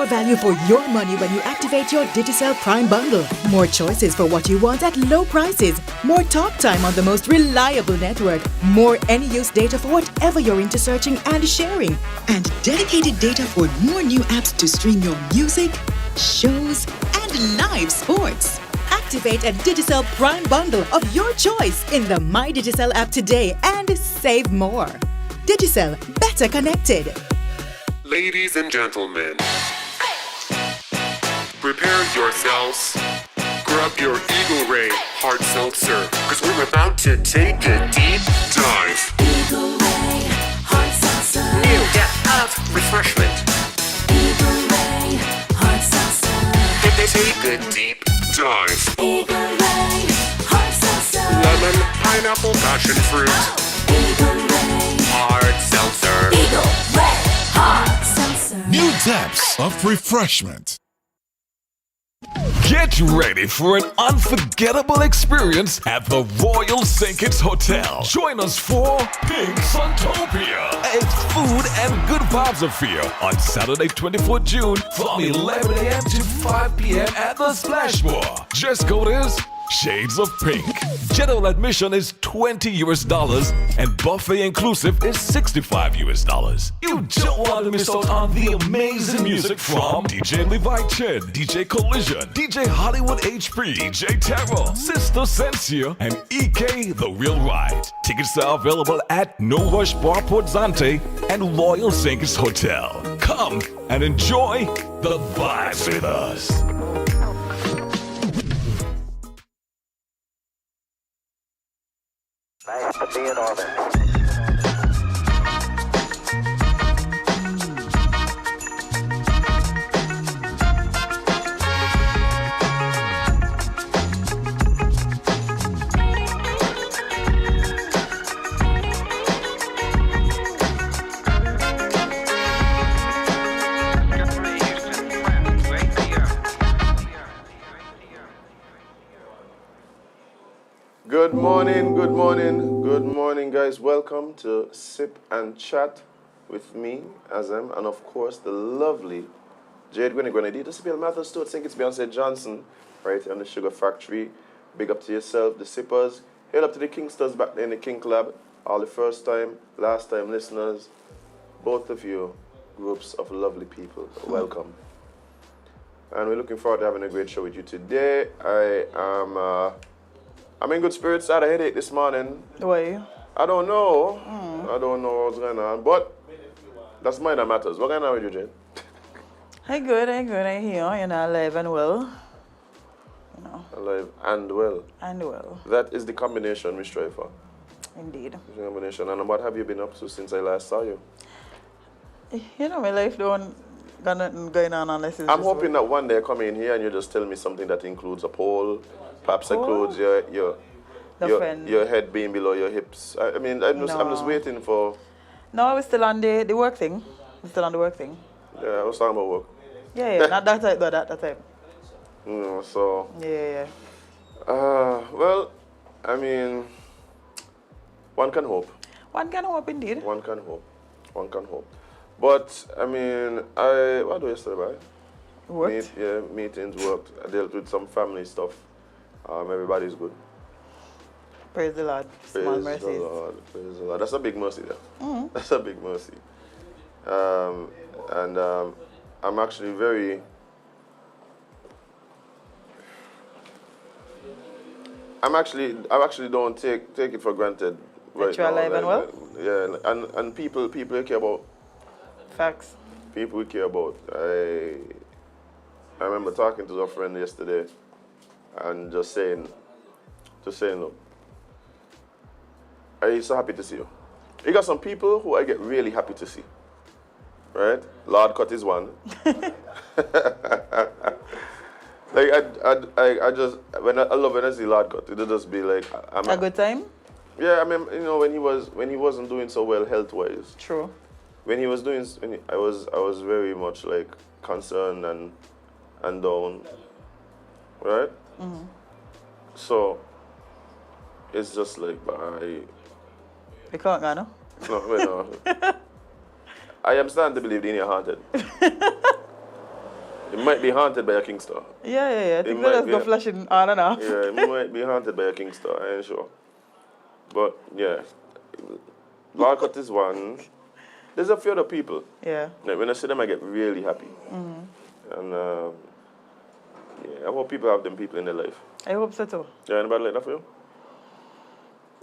more value for your money when you activate your Digicel Prime bundle. More choices for what you want at low prices. More talk time on the most reliable network. More any-use data for whatever you're into searching and sharing. And dedicated data for more new apps to stream your music, shows, and live sports. Activate a Digicel Prime bundle of your choice in the My Digicel app today and save more. Digicel, better connected. Ladies and gentlemen, prepare yourselves. Grab your Eagle Ray hard seltzer, because we're about to take a deep dive. Eagle Ray hard seltzer. New depth of refreshment. Eagle Ray hard seltzer. Take a deep dive. Eagle Ray hard seltzer. Lemon, pineapple, passion fruit. Eagle Ray Hard seltzer. Eagle Ray hard seltzer. New depths of refreshment. Get ready for an unforgettable experience at the Royal St. Kitts Hotel. Join us for Pink Suntopia, a food and good vibes affair on Saturday, 24th June from 11 a.m. to 5 p.m. at the Splash Bar. Dress code is Shades of Pink. General admission is $20 and buffet inclusive is $65. You don't want to miss out on the amazing music from DJ Levi Chen, DJ Collision, DJ Hollywood HP, DJ Terror, Sister Sensia, and EK The Real Ride. Tickets are available at No Rush Bar Portzante and Royal St. Kitts Hotel. Come and enjoy the vibes with us. Nice to be in orbit. Good morning, guys. Welcome to Sip and Chat with me, Azem, and of course the lovely Jade Grenady, the Sibyl Mathers Stewart, St. Kitts Beyonce Johnson, right here on the Sugar Factory. Big up to yourself, the Sippers. Hail up to the Kingsters back there in the King Club. All the first time, last time listeners, both of you, groups of lovely people. Welcome. And we're looking forward to having a great show with you today. I'm in good spirits. I had a headache this morning. Why? I don't know. I don't know what's going on, but that's mine that matters. What's going on with you, Jade? I'm good. I hear you're not alive and well. You know. Alive and well. And well. That is the combination we strive for. Indeed. The combination. And what have you been up to since I last saw you? You know, my life don't got nothing going on unless it's I'm hoping that one day I come in here and you just tell me something that includes a pole, perhaps includes your head being below your hips. I mean, I'm just waiting for... No, we're still on the work thing. We're still on the work thing. Yeah, I was talking about work. Yeah, not that type though, that type. So... Yeah. Well, I mean, one can hope. One can hope, indeed. One can hope. But, I mean, what do you yesterday, right? Worked? Meetings, worked. I dealt with some family stuff. Everybody's good. Praise the Lord. Small mercies. Praise the Lord. That's a big mercy there. Mm-hmm. That's a big mercy. I'm actually very... I actually don't take it for granted right that you're alive and well? Yeah, and people you care about. Facts. People we care about. I remember talking to a friend yesterday and just saying, look, I'm so happy to see you. You got some people who I get really happy to see. Right? Lord Cut is one. Like I just I love when I see Lord Cut. It'll just be like a good time? Yeah, I mean, you know, when he wasn't doing so well health wise. True. When he was doing, I was very much like concerned and down, right? Mm-hmm. So it's just like You can't go, no? No. I am starting to believe in your haunted. It might be haunted by a king star. Yeah. I think might let's be go a- flashing on and off. Yeah, it might be haunted by a king star, I ain't sure. But yeah, Walcott is one. There's a few other people. Yeah. Like, when I see them, I get really happy. And yeah, I hope people have them people in their life. I hope so too. Yeah, anybody like that for you?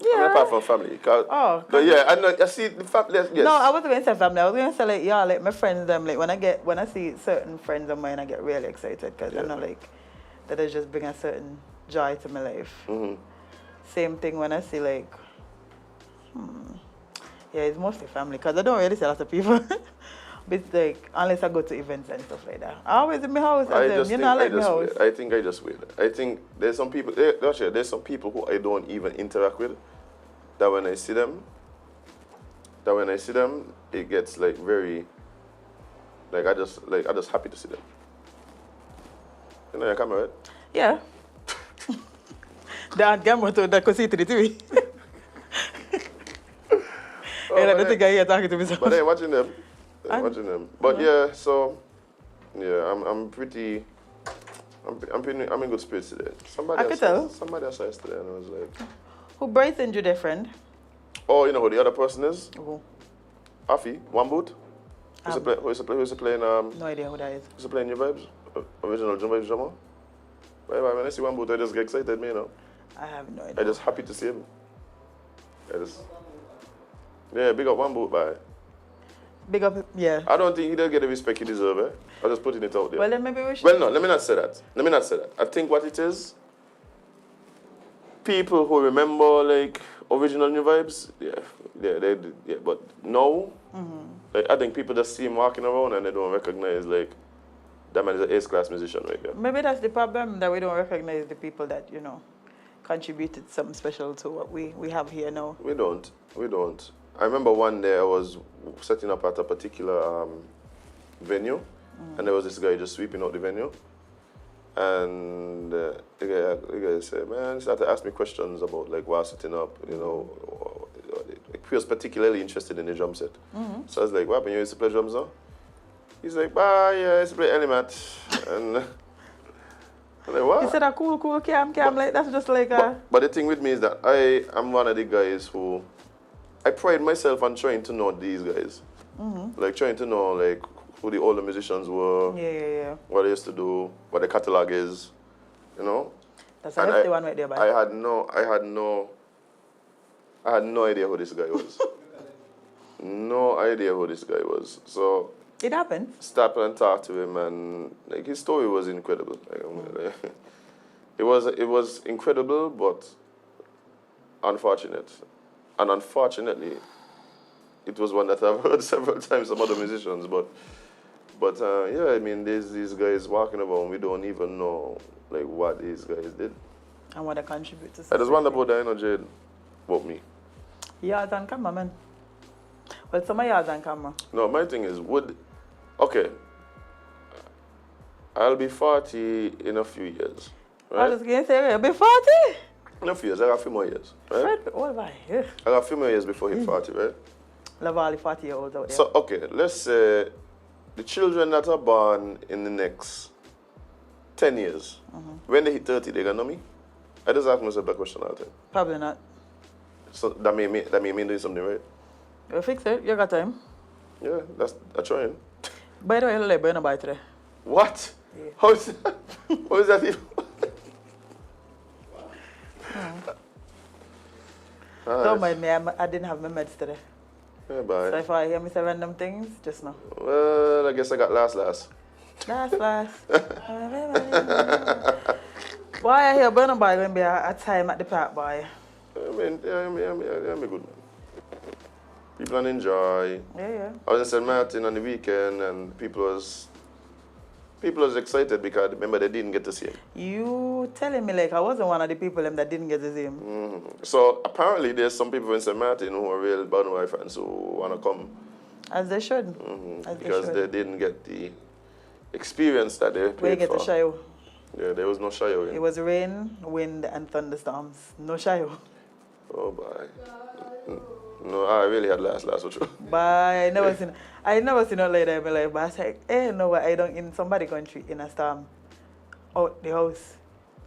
I Yeah. mean, apart from family. Oh, But yeah, I see the family. Yes. No, I wasn't going to say family. I was going to say like, yeah, like my friends. Them like when I see certain friends of mine, I get really excited because I know like that they just bring a certain joy to my life. Same thing when I see like, yeah, it's mostly family because I don't really see a lot of people. But it's like unless I go to events and stuff like that. I always in my house. You know, I like my house. I think I just wait. I think there's some people. There's some people who I don't even interact with. That when I see them, it gets like very. Like I just happy to see them. You know your camera, right? Yeah. The aunt camera to that could see to the TV. And I don't think I hear talking to myself. But I'm watching them. Watching them. But yeah, so yeah, I'm in good spirits today. I could tell. Somebody else yesterday and I was like, Who brightened you, their friend? oh, you know who the other person is? Who? Afi, one boot. Who's playing No idea who that is. who's playing New Vibes? Original New Vibes drama? When I see one boot, I just get excited, you know. I have no idea. I'm just happy to see him. Yeah, big up one boot, bye. Big up, yeah. I don't think he does get the respect he deserves, eh? I'm just putting it out there. Well, then maybe we should. Well, no, let me not say that. I think what it is, people who remember, like, original New Vibes, yeah, but now, like, I think people just see him walking around and they don't recognize, like, that man is an ace-class musician right there. Maybe that's the problem, that we don't recognize the people that, you know, contributed something special to what we have here now. We don't. I remember one day I was setting up at a particular venue, and there was this guy just sweeping out the venue. And the guy said, man, he started to ask me questions about like while setting up, you know. He was particularly interested in the drum set. So I was like, what happened? You used to play drums now? He's like, yeah, I used to play Element. And I'm like, what? He said a cool cam, like that's just like a... But the thing with me is that I am one of the guys who, I pride myself on trying to know these guys. Like trying to know like who the older musicians were, Yeah. what they used to do, what the catalog is, you know. That's a hefty one right there, I had no idea who this guy was. No idea who this guy was. So It happened. stop and talk to him, and like his story was incredible. Like, it was incredible, but unfortunate. And unfortunately, it was one that I've heard several times from other musicians. But yeah, I mean, there's these guys walking around. We don't even know like what these guys did. And what they contribute to I society. just wonder about that, you know, Jade. About me. Yards on camera, man. Well, some of yards on camera. No, my thing is, okay, I'll be 40 in a few years. I Right? was just going to say, you'll be 40? In a few years, I got a few more years. Right? Fred, old boy. Yeah. I got a few more years before I hit 40, right? Love all the 40-year-olds out there. So, okay, let's say the children that are born in the next 10 years, when they hit 30, they're going to know me? I just ask myself that question all the time. Probably not. So that may mean doing something, right? You'll fix it. You got time. Yeah, that's a trying. By the way, you'll let burn by today. What? Yeah. How is that? How is that even? Don't mind me, I didn't have my meds today. Yeah, bye. So if I hear me say random things, just know. Well, I guess I got last. Last. Why I hear burn by going to be a time at the park, boy? I mean, I'm a good man. People can enjoy. Yeah. I was in St. Martin on the weekend and people was excited because remember they didn't get to see him. You telling me like I wasn't one of the people that didn't get to see him. So apparently there's some people in St. Martin who are real Bono fans who want to come. As they should. Because they didn't get the experience that they paid Where you get for. the show. Yeah, there was no shayo in. It was rain, wind, and thunderstorms. No shayo. Oh boy. No, I really had last for sure. But I never seen a lady in my life. But I said, no, I don't in somebody country in a storm out the house.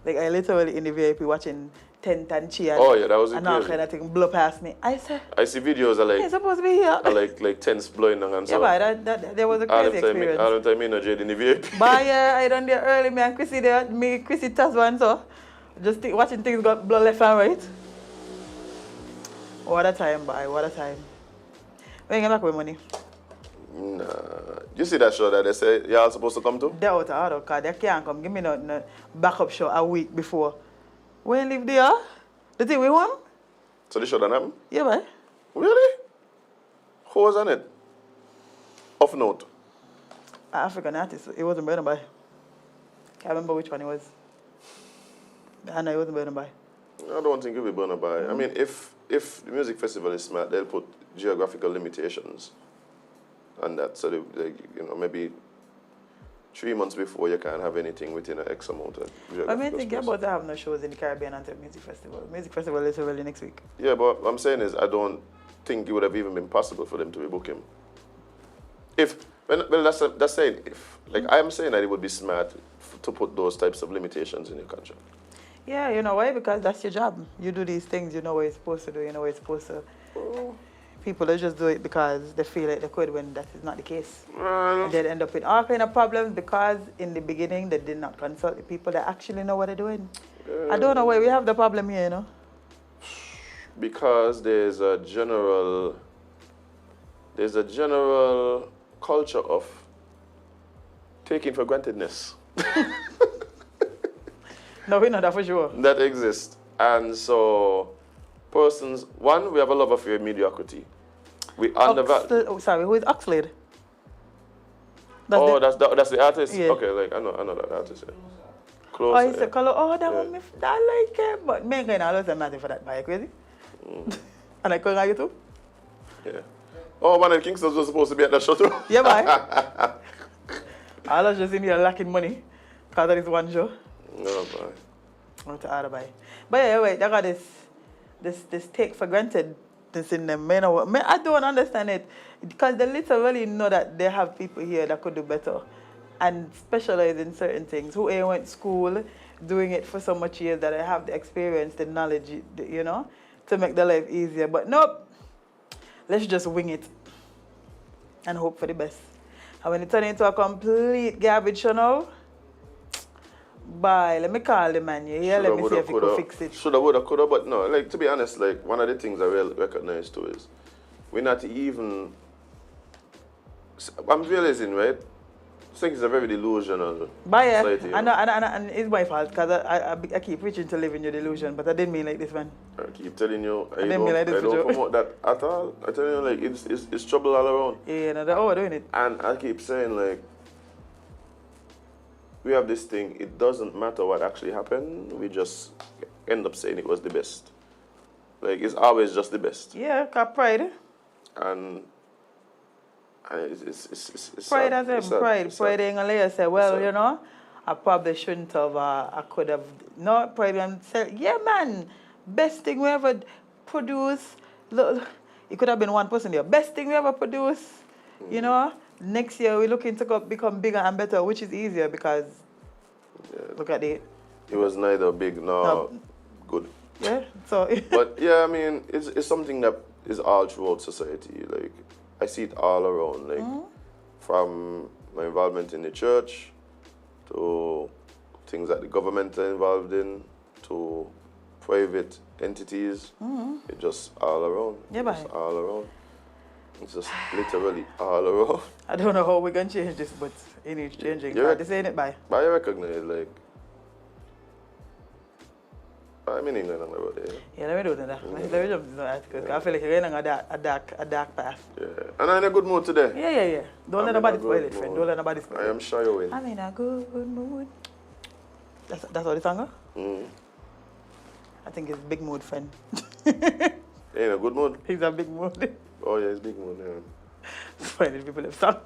Like I literally in the VIP watching tent and cheer. Oh yeah, that was and all crazy. kind of thing blow past me. I said, I see videos of you're supposed to be here. like tents blowing down and so. Yeah, but that was a crazy experience. I don't time me no Jade in the VIP. But yeah, I done there early. Me and Chrissy there. Me, Chrissy Tasman, so just watching things go blow left and right. What a time, boy. What a time. When you get back with money? Nah. You see that show that they say y'all supposed to come to? They're out of order because they can't come. Give me no backup show a week before. When you live there, the thing we want? So the show done happen? Yeah, boy. Really? Who was on it? Off note. An African artist. It wasn't Burna Boy. Can't remember which one it was. I know it wasn't Burna Boy. I don't think it'll be Burna Boy. I mean, if the music festival is smart, they'll put geographical limitations on that. So, maybe 3 months before you can't have anything within an X amount of geographical I mean, think space. about to have no shows in the Caribbean until Music Festival. Music Festival is really next week. Yeah, but what I'm saying is I don't think it would have even been possible for them to rebook him. That's saying if. Like, I'm saying that it would be smart to put those types of limitations in your contract. Yeah, you know why? Because that's your job. You do these things, you know what you're supposed to do, you know what you're supposed to. People they just do it because they feel like they could when that is not the case. And they'd end up with all kind of problems because in the beginning they did not consult the people that actually know what they're doing. I don't know why we have the problem here, you know. Because there's a general culture of taking for grantedness. No, we know that for sure. That exists. And so we have a love affair of mediocrity. We undervalue. Who is Oxlade? That's the artist? Yeah. Okay, like I know that artist, yeah. Close. Oh, it's a color. Oh, that one, I like it. But me and I always am nothing for that. Are you crazy? And I call you too? Yeah. Oh, man, Kingston's was supposed to be at that show too. Yeah, boy. I was just in here lacking money because of this one show. No, boy. Not to order by. But yeah, wait, they got this take for granted this in them. I don't understand it because they literally know that they have people here that could do better and specialize in certain things. Who ain't went to school, doing it for so much years that I have the experience, the knowledge, you know, to make their life easier. But nope, let's just wing it and hope for the best. And when it turns into a complete garbage show now, bye, let me call the man. Yeah, let me see if he could fix it. Shoulda, woulda, coulda, but no. Like, to be honest, like, one of the things I really recognize too is we're not even. I'm realizing, right? I think it's a very delusional society. And it's my fault because I keep preaching to live in your delusion, but I didn't mean like this, man. I keep telling you, I didn't mean like this don't promote that at all. I tell you, like, it's trouble all around. Yeah, no, they're overdoing it. And I keep saying, like, we have this thing, it doesn't matter what actually happened, we just end up saying it was the best. Like, it's always just the best. Yeah, cause pride. And it's Pride sad. as in pride. Pride ain't gonna let you say, well, you know, I probably shouldn't have, I could have. No, pride and say, yeah, man, best thing we ever produced. Look, it could have been one person there. Best thing we ever produced, you know. Next year, we're looking to become bigger and better, which is easier because, look at it. It was neither big nor good. Yeah, so. But yeah, I mean, it's something that is all throughout society. Like, I see it all around. Like, from my involvement in the church, to things that the government are involved in, to private entities. It's just all around. Yeah, it's all around. It's just literally all around. I don't know how we're going to change this, but it needs changing. This ain't it, bye. But I recognize, like, I'm in England about it. Yeah, let me do that. Let me jump into the article. I feel like you're going on a dark path. Yeah. And I'm in a good mood today. Yeah. Don't let nobody spoil it, friend. Don't let nobody spoil it. I am sure you will. I'm in a good mood. That's how the song goes? I think it's big mood, friend. In a good mood? He's a big mood. Oh, yeah, it's big mood, yeah. Funny people have sung.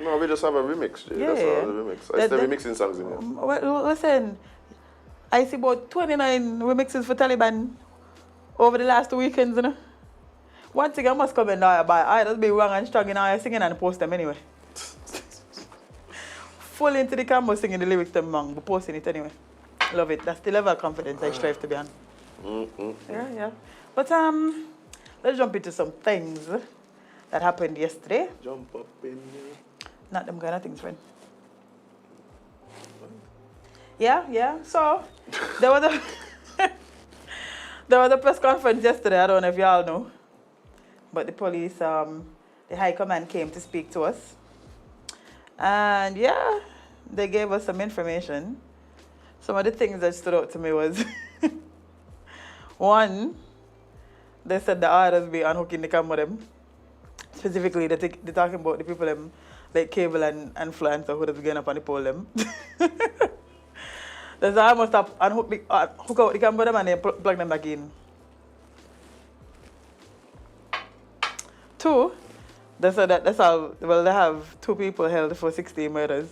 No, we just have a remix, Jade. That's all, the remix. I still remixing songs in here. Well, listen, I see about 29 remixes for Taliban over the last 2 weekends, you know. One thing I must comment now about I just be wrong and strong in I singing and post them anyway. Full into the camera singing the lyrics them wrong, but posting it anyway. Love it. That's the level of confidence I strive to be on. Yeah. But let's jump into some things that happened yesterday. Jump up in there. Not them kind of things, friend. Yeah. So there was a press conference yesterday. I don't know if y'all know, but the police, the high command came to speak to us, and yeah, they gave us some information. Some of the things that stood out to me was one, they said the orders be unhooking the camera them. Specifically, they're talking about the people them like cable and influencer who that's going up on the pole them. There's almost have hook out the camera them and then plug them back in. Two, they said that that's all. Well, they have 2 people held for 16 murders.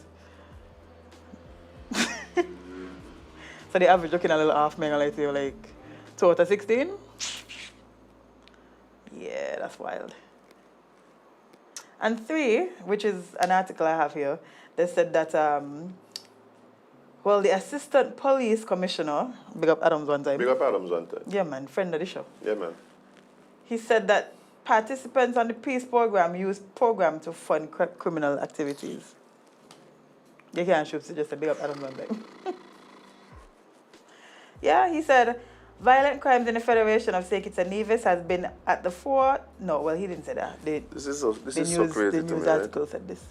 So the average looking a little off, man, like 2 out of 16. Yeah, that's wild. And 3, which is an article I have here, they said that, the assistant police commissioner, big up Adams one time. Big up Adams one time. Yeah, man, friend of the show. Yeah, man. He said that participants on the peace program use program to fund criminal activities. You can't shoot, so just a big up Adams one time. Yeah, he said, violent crimes in the Federation of St. Kitts and Nevis has been at the fore. No, well, he didn't say that. This is so crazy The to news me, article said this.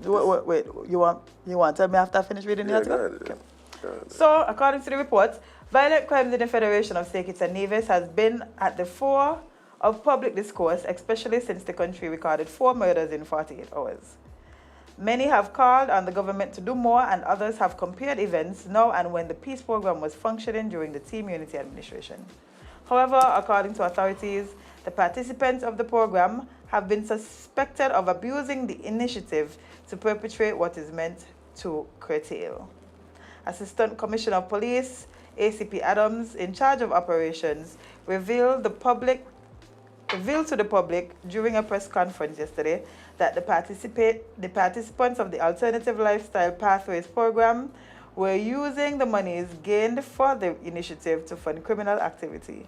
Wait, you want to tell me after I finish reading the article? Go ahead. Okay. Go ahead. So, according to the report, violent crimes in the Federation of St. Kitts and Nevis has been at the fore of public discourse, especially since the country recorded 4 murders in 48 hours. Many have called on the government to do more, and others have compared events now and when the peace program was functioning during the Team Unity administration. However, according to authorities, the participants of the program have been suspected of abusing the initiative to perpetrate what is meant to curtail. Assistant Commissioner of Police, ACP Adams, in charge of operations, revealed to the public during a press conference yesterday that the participants of the Alternative Lifestyle Pathways program were using the monies gained for the initiative to fund criminal activity.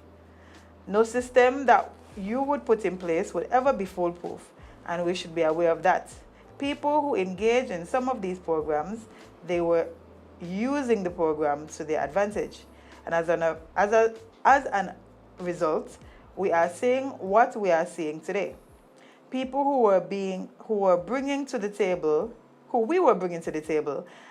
No system that you would put in place would ever be foolproof, and we should be aware of that. People who engage in some of these programs, they were using the program to their advantage. And as an result, we are seeing what we are seeing today. People who we were bringing to the table,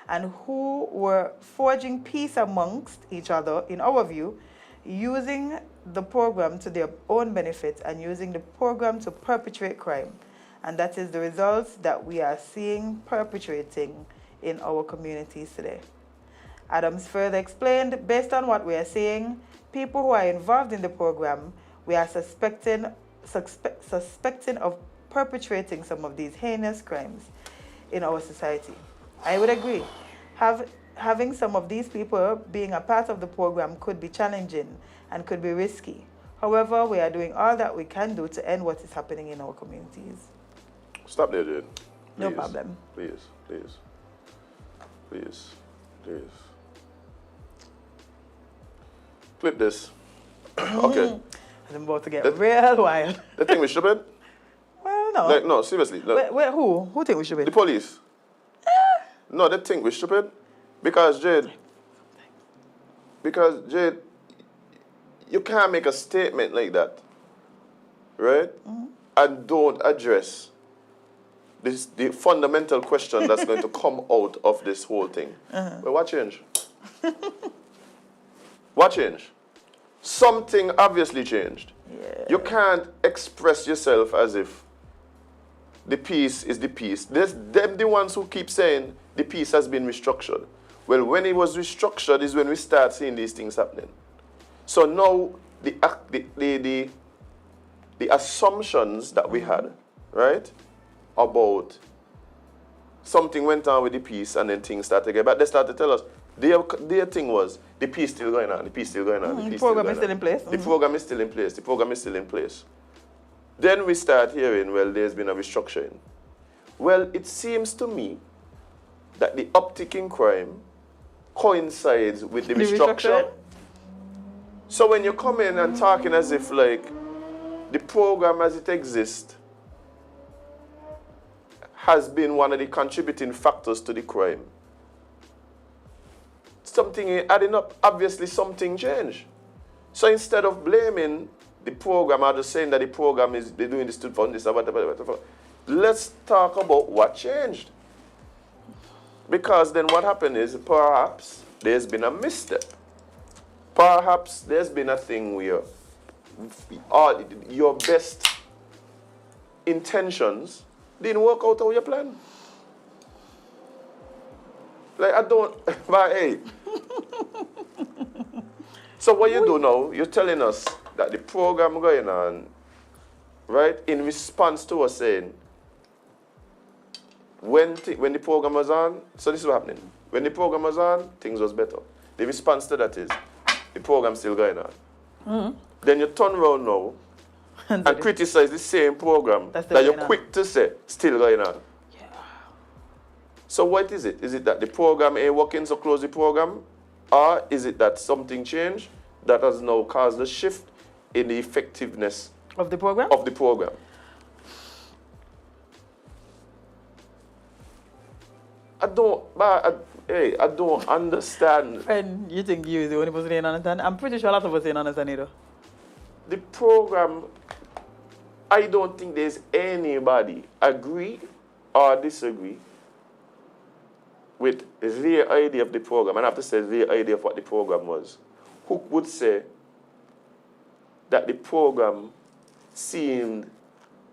and who were forging peace amongst each other, in our view, using the program to their own benefit and using the program to perpetrate crime. And that is the results that we are seeing perpetrating in our communities today. Adams further explained, based on what we are seeing, people who are involved in the program, we are suspecting of perpetrating some of these heinous crimes in our society. I would agree. Having some of these people being a part of the program could be challenging and could be risky. However, we are doing all that we can do to end what is happening in our communities. Stop there, Jade. No problem. Please. Clip this. Okay. I'm about to get real wild. They think we stupid? Well, no. No, seriously. Wait, who? Who think we should be? The police. No, they think we're stupid. Because Jade, you can't make a statement like that, right? And don't address the fundamental question that's going to come out of this whole thing. Well, what change? What changed? Something obviously changed. Yeah. You can't express yourself as if the peace is the peace. There's them the ones who keep saying the peace has been restructured. Well, when it was restructured is when we start seeing these things happening. So now the assumptions that we had, right, about something went on with the peace and then things started to get back. They started to tell us their thing was the peace still going on, the peace still going on, the peace program still is still in place. The program is still in place. The program is still in place. Then we start hearing, well, there's been a restructuring. Well, it seems to me that the uptick in crime coincides with the restructure. So when you come in and talking as if like the program as it exists has been one of the contributing factors to the crime, something ain't adding up. Obviously something changed. So instead of blaming the program or just saying that the program is they're doing this to fund this or whatever, let's talk about what changed. Because then what happened is perhaps there's been a misstep. Perhaps there's been a thing where your best intentions didn't work out how you planned. Like, I don't, but hey. So what you do now, you're telling us that the program going on, right, in response to us saying, when the program was on, so this is what happening. When the program was on, things was better. The response to that is, the program's still going on. Mm-hmm. Then you turn around now and criticize the same program that you're quick to say, still going on. Yeah. So what is it? Is it that the program ain't working, so close the program? Or is it that something changed that has now caused a shift in the effectiveness of the program? I don't understand. And you think you're the only person who understand? I'm pretty sure a lot of us didn't understand either. The program, I don't think there's anybody agree or disagree with their idea of the program, and I have to say their idea of what the program was, who would say that the program seemed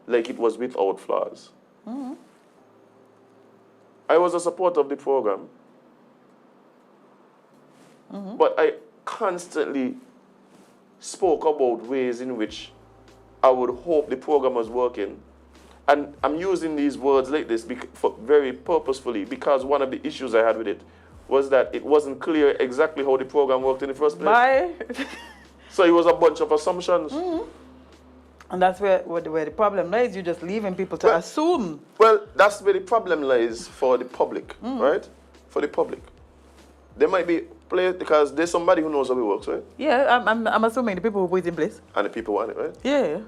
like it was without flaws. Mm-hmm. I was a supporter of the program, but I constantly spoke about ways in which I would hope the program was working. And I'm using these words like this very purposefully because one of the issues I had with it was that it wasn't clear exactly how the program worked in the first place. So it was a bunch of assumptions. Mm-hmm. And that's where the problem lies. You're just leaving people to assume. Well, that's where the problem lies for the public, right? For the public. There might be players because there's somebody who knows how it works, right? Yeah, I'm assuming the people who put it in place. And the people want it, right? Yeah.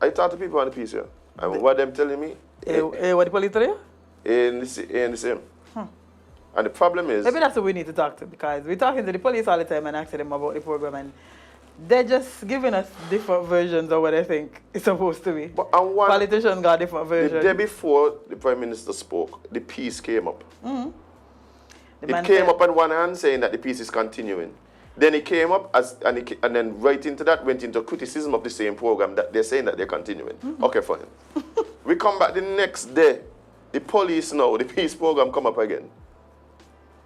I talk to people on the piece here. And what them telling me? What the police tell you? In the same. And the problem is... Maybe that's what we need to talk to, because we're talking to the police all the time and asking them about the program, and they're just giving us different versions of what they think it's supposed to be. Politicians got different versions. The day before the Prime Minister spoke, the piece came up. Mm-hmm. It came up on one hand saying that the piece is continuing. Then it came up and then right into that went into criticism of the same program that they're saying that they're continuing. Mm-hmm. Okay, fine. We come back the next day. The police now, the peace program come up again.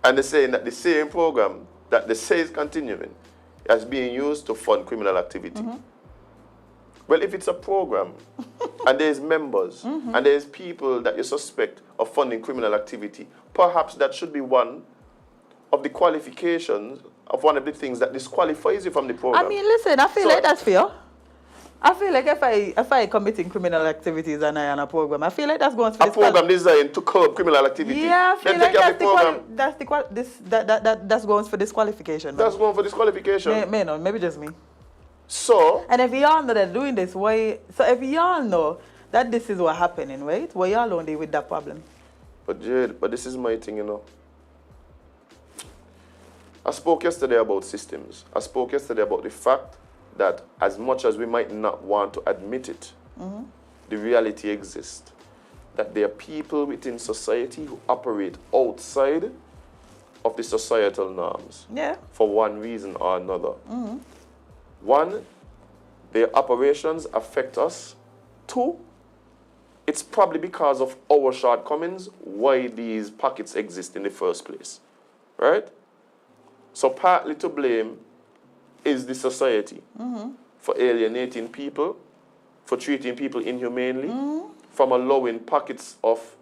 And they're saying that the same program that they say is continuing is being used to fund criminal activity. Mm-hmm. Well, if it's a program and there's members and there's people that you suspect of funding criminal activity, perhaps that should be one of the qualifications of one of the things that disqualifies you from the program. I mean, listen, I feel like that's fair. I feel like if I committing criminal activities and I on a program, I feel like that's going to a program designed to curb criminal activity. Yeah, I feel like that's going for disqualification. That's going for disqualification. Maybe just me. So. And if y'all know they're doing this, why? So if y'all know that this is what's happening, right? Why y'all don't deal with that problem? But Jade, this is my thing, you know. I spoke yesterday about systems. I spoke yesterday about the fact that as much as we might not want to admit it, the reality exists. That there are people within society who operate outside of the societal norms for one reason or another. One, their operations affect us. Two, it's probably because of our shortcomings why these pockets exist in the first place, right? So partly to blame is the society for alienating people, for treating people inhumanely, from allowing pockets of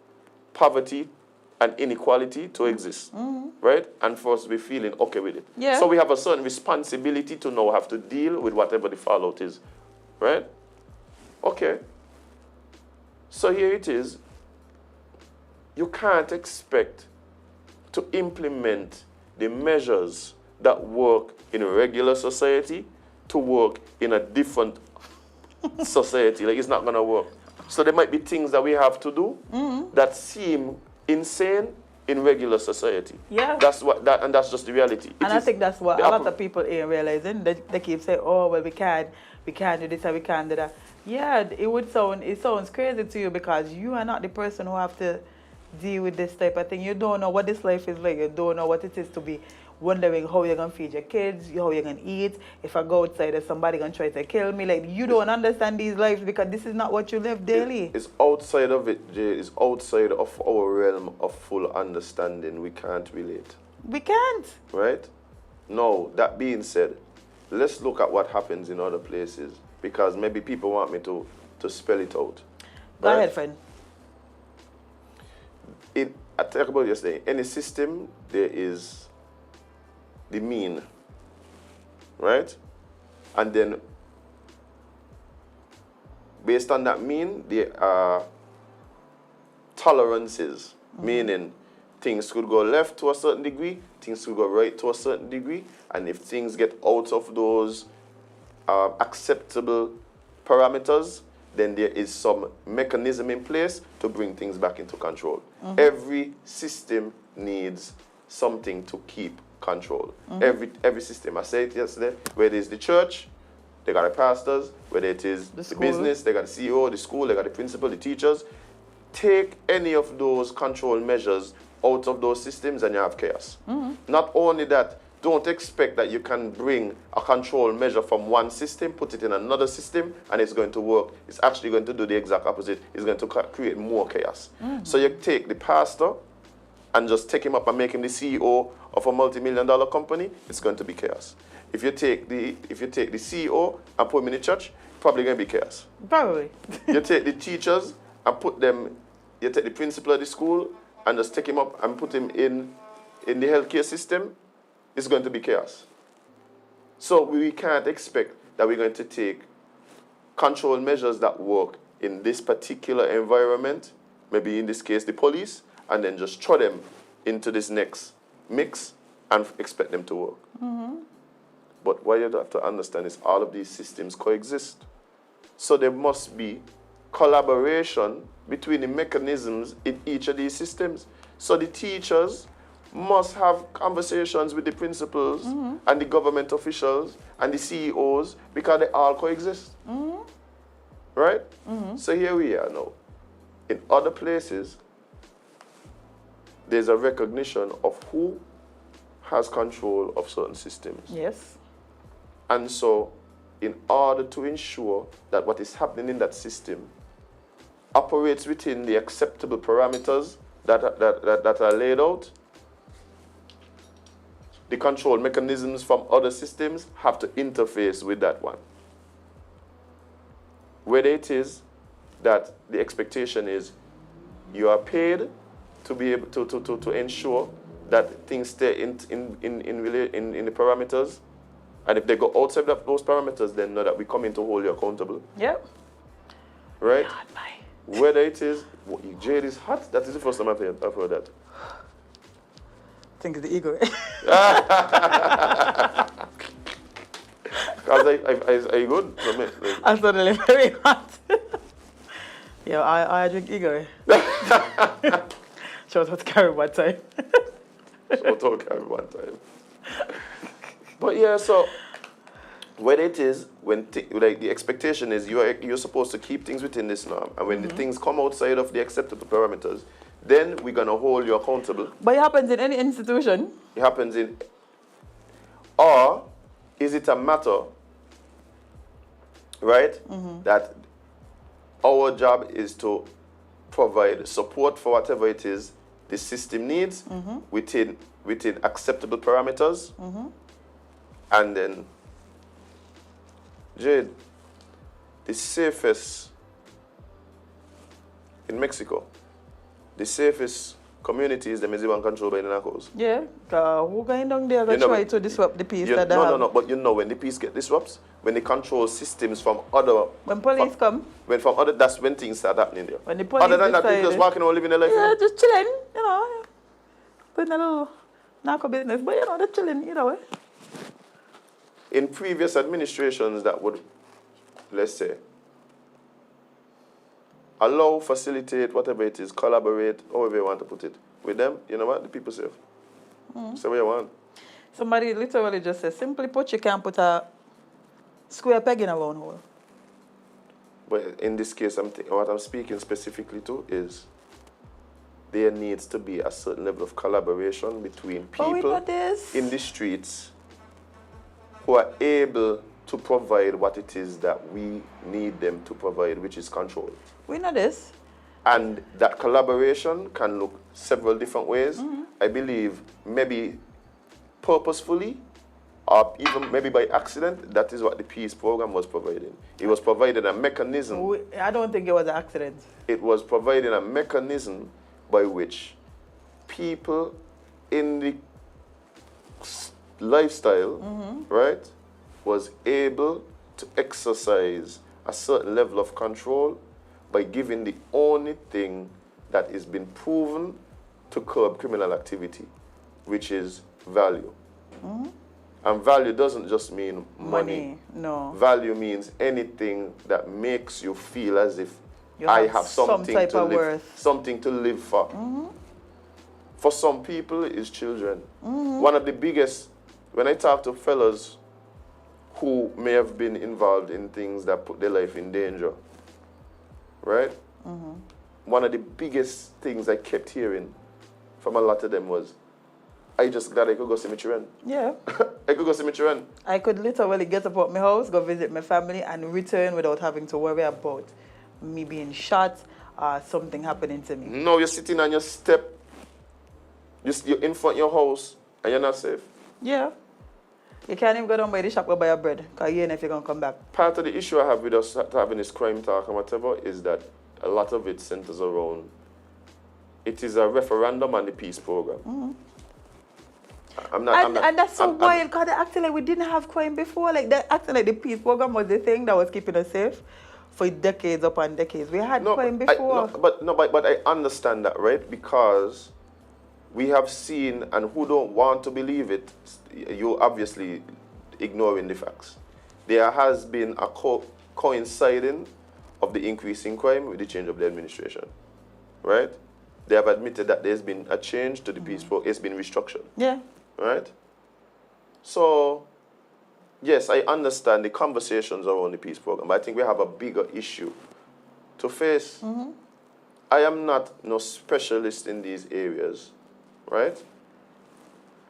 poverty and inequality to exist, right? And for us to be feeling okay with it. Yeah. So we have a certain responsibility to now have to deal with whatever the fallout is Right? Okay. So here it is. You can't expect to implement the measures that work in a regular society to work in a different society. Like, it's not going to work. So there might be things that we have to do that seem insane in regular society. Yeah. And that's just the reality. And I think that's what a lot of people ain't realizing. They keep saying, oh, well, we can't do this and we can't do that. Yeah, it sounds crazy to you because you are not the person who have to deal with this type of thing. You don't know what this life is like. You don't know what it is to be wondering how you're going to feed your kids, how you're going to eat. If I go outside, is somebody going to try to kill me? Like, you don't understand these lives because this is not what you live daily. It's outside of it, Jay. It's outside of our realm of full understanding. We can't relate. We can't. Right? No, that being said, let's look at what happens in other places because maybe people want me to spell it out. Go ahead, friend. I talked about yesterday, in any system, there is the mean, right? And then, based on that mean, there are tolerances, meaning things could go left to a certain degree, things could go right to a certain degree, and if things get out of those acceptable parameters, then there is some mechanism in place to bring things back into control. Every system needs something to keep control. Every system. I said it yesterday, whether it's the church, they got the pastors, whether it is the business, they got the CEO, the school, they got the principal, the teachers. Take any of those control measures out of those systems and you have chaos. Not only that, don't expect that you can bring a control measure from one system, put it in another system, and it's going to work. It's actually going to do the exact opposite. It's going to create more chaos. So you take the pastor and just take him up and make him the CEO of a multi-million-dollar company, it's going to be chaos. If you take the CEO and put him in the church, probably going to be chaos. Probably. You take the teachers and you take the principal of the school and just take him up and put him in the healthcare system, it's going to be chaos. So we can't expect that we're going to take control measures that work in this particular environment, maybe in this case the police, and then just throw them into this next mix and expect them to work. But what you have to understand is all of these systems coexist. So there must be collaboration between the mechanisms in each of these systems. So the teachers must have conversations with the principals and the government officials and the CEOs because they all coexist. Right? So here we are now. In other places, there's a recognition of who has control of certain systems. Yes. And so, in order to ensure that what is happening in that system operates within the acceptable parameters that are laid out, the control mechanisms from other systems have to interface with that one. Whether it is that the expectation is you are paid to be able to ensure that things stay in the parameters, and if they go outside of those parameters, then know that we come in to hold you accountable. Yep. Right? Whether it is Jade is hot, that is the first time I've heard that. I think it's the ego. Are you good? I'm suddenly very hot. Yeah, I drink Igor. Shout out to Carrie one time. Shout out to Carrie one time. But yeah, so when it is, like the expectation is you're supposed to keep things within this norm, and when the things come outside of the acceptable parameters, then we're gonna hold you accountable. But it happens in any institution. It happens in, or is it a matter, right, that our job is to provide support for whatever it is the system needs within acceptable parameters, and then, Jade, the safest in Mexico, the safest communities, them is even controlled by the narcos. Yeah, who going down there You going know, to try to disrupt the peace You, that they no, have? no, no. But you know, when the peace get disrupted, when they control systems from other, When police come, when from other, that's when things start happening there. when the police Other than that, decide- people just walking around living their life. yeah, you know. just chilling, you know, doing a little narco business, but you know, they're chilling, you know. In previous administrations, that would, let's say, allow, facilitate, whatever it is, collaborate, however you want to put it, with them, you know what, the people safe. Say what you want. Somebody literally just says, simply put, you can't put a square peg in a round hole. But in this case, what I'm speaking specifically to is there needs to be a certain level of collaboration between But we people know this. in the streets who are able to provide what it is that we need them to provide, which is control. We know this. And that collaboration can look several different ways. I believe maybe purposefully or even maybe by accident, that is what the peace program was providing. It was providing a mechanism. I don't think it was an accident. It was providing a mechanism by which people in the lifestyle, right, was able to exercise a certain level of control by giving the only thing that has been proven to curb criminal activity, which is value. And value doesn't just mean money. No. Value means anything that makes you feel as if You I have have some something type to of live, worth. something to live for. For some people, it's children. One of the biggest, when I talk to fellas who may have been involved in things that put their life in danger, right? One of the biggest things I kept hearing from a lot of them was, I just glad I could go see my children. Yeah. I could go see my children. I could literally get up at my house, go visit my family, and return without having to worry about me being shot or something happening to me. No, you're sitting on your step, you're in front of your house, and you're not safe. Yeah. You can't even go down by the shop or buy a bread, because you ain't know if you're going to come back. Part of the issue I have with us having this crime talk and whatever is that a lot of it centers around, it is a referendum on the peace program. And that's so wild, because they acting like we didn't have crime before. Like, they acting like the peace program was the thing that was keeping us safe for decades upon decades. We had crime before. But I understand that, right? Because we have seen, and who don't want to believe it, you're obviously ignoring the facts. There has been a coinciding of the increase in crime with the change of the administration, right? They have admitted that there's been a change to the peace program. It's been restructured. Yeah. Right? So, yes, I understand the conversations around the peace program, but I think we have a bigger issue to face. I am not no specialist in these areas, right?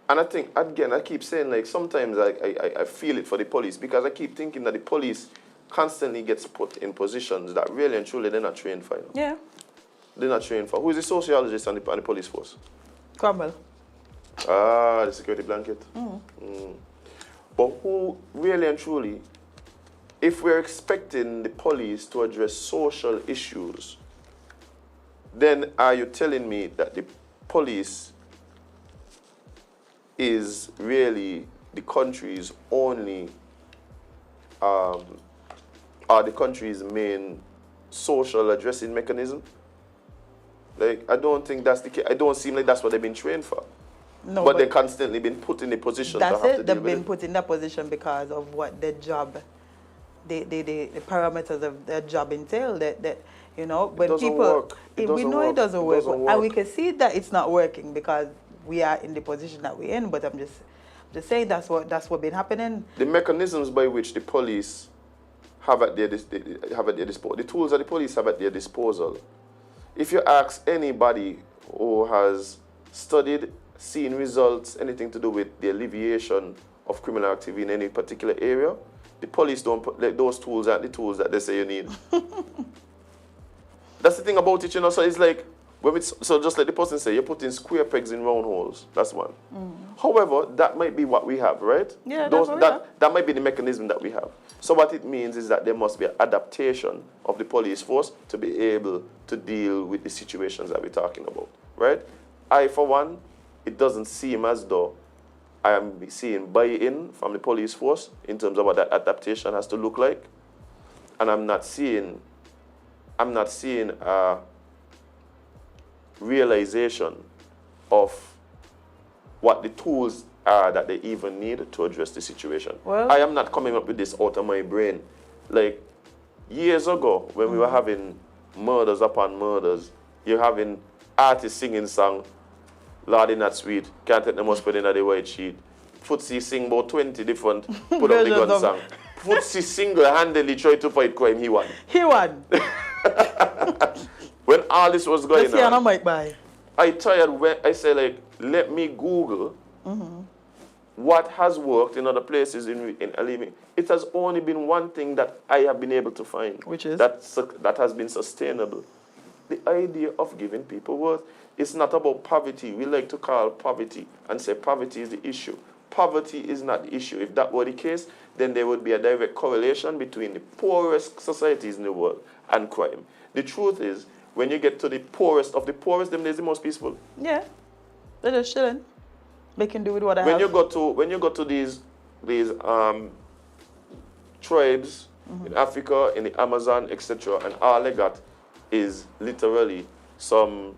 And I think, again, I keep saying, like, sometimes I feel it for the police, because I keep thinking that the police constantly gets put in positions that really and truly they're not trained for. You know? Yeah. They're not trained for. Who is the sociologist on the police force? Cromwell. Ah, the security blanket. But who really and truly, if we're expecting the police to address social issues, then are you telling me that the police is really the country's only, or the country's main social addressing mechanism? Like, I don't think that's the case. I don't seem like that's what they've been trained for. No, but they've constantly been put in a position to have to deal they've with been it. put in that position because of what their job, the parameters of their job entail. That you know, when doesn't people, work. we know it doesn't work, and we can see that it's not working because we are in the position that we're in. But I'm just saying that's what been happening. The mechanisms by which the police have at their disposal, the tools that the police have at their disposal. If you ask anybody who has studied, seen results, anything to do with the alleviation of criminal activity in any particular area, the police don't put, like, those tools aren't the tools that they say you need. That's the thing about it, you know. So it's like, so just like the person say, you're putting square pegs in round holes. That's one. However, that might be what we have, right? Yeah, that might be the mechanism that we have. So what it means is that there must be an adaptation of the police force to be able to deal with the situations that we're talking about, right? I, for one, it doesn't seem as though I am seeing buy-in from the police force in terms of what that adaptation has to look like. And I'm not seeing a realization of what the tools are that they even need to address the situation. Well, I am not coming up with this out of my brain. Like, years ago, when we were having murders upon murders, you're having artists singing song, Lordy Not Sweet, Can't Take No More Spelling of the White Sheet. Footsie sing about 20 different put up the gun song. Footsie single-handedly tried to fight crime, he won. He won. When all this was going Let's see, on, I might buy. I tired when I said, like, let me Google what has worked in other places in Alimi. It has only been one thing that I have been able to find. Which is? That has been sustainable. The idea of giving people worth. It's not about poverty. We like to call poverty and say poverty is the issue. Poverty is not the issue. If that were the case, then there would be a direct correlation between the poorest societies in the world and crime. The truth is, when you get to the poorest of the poorest, then there's the most peaceful. Yeah. They're just chilling. They can do with what I When have. you go to these tribes in Africa, in the Amazon, etc., and all they got is literally some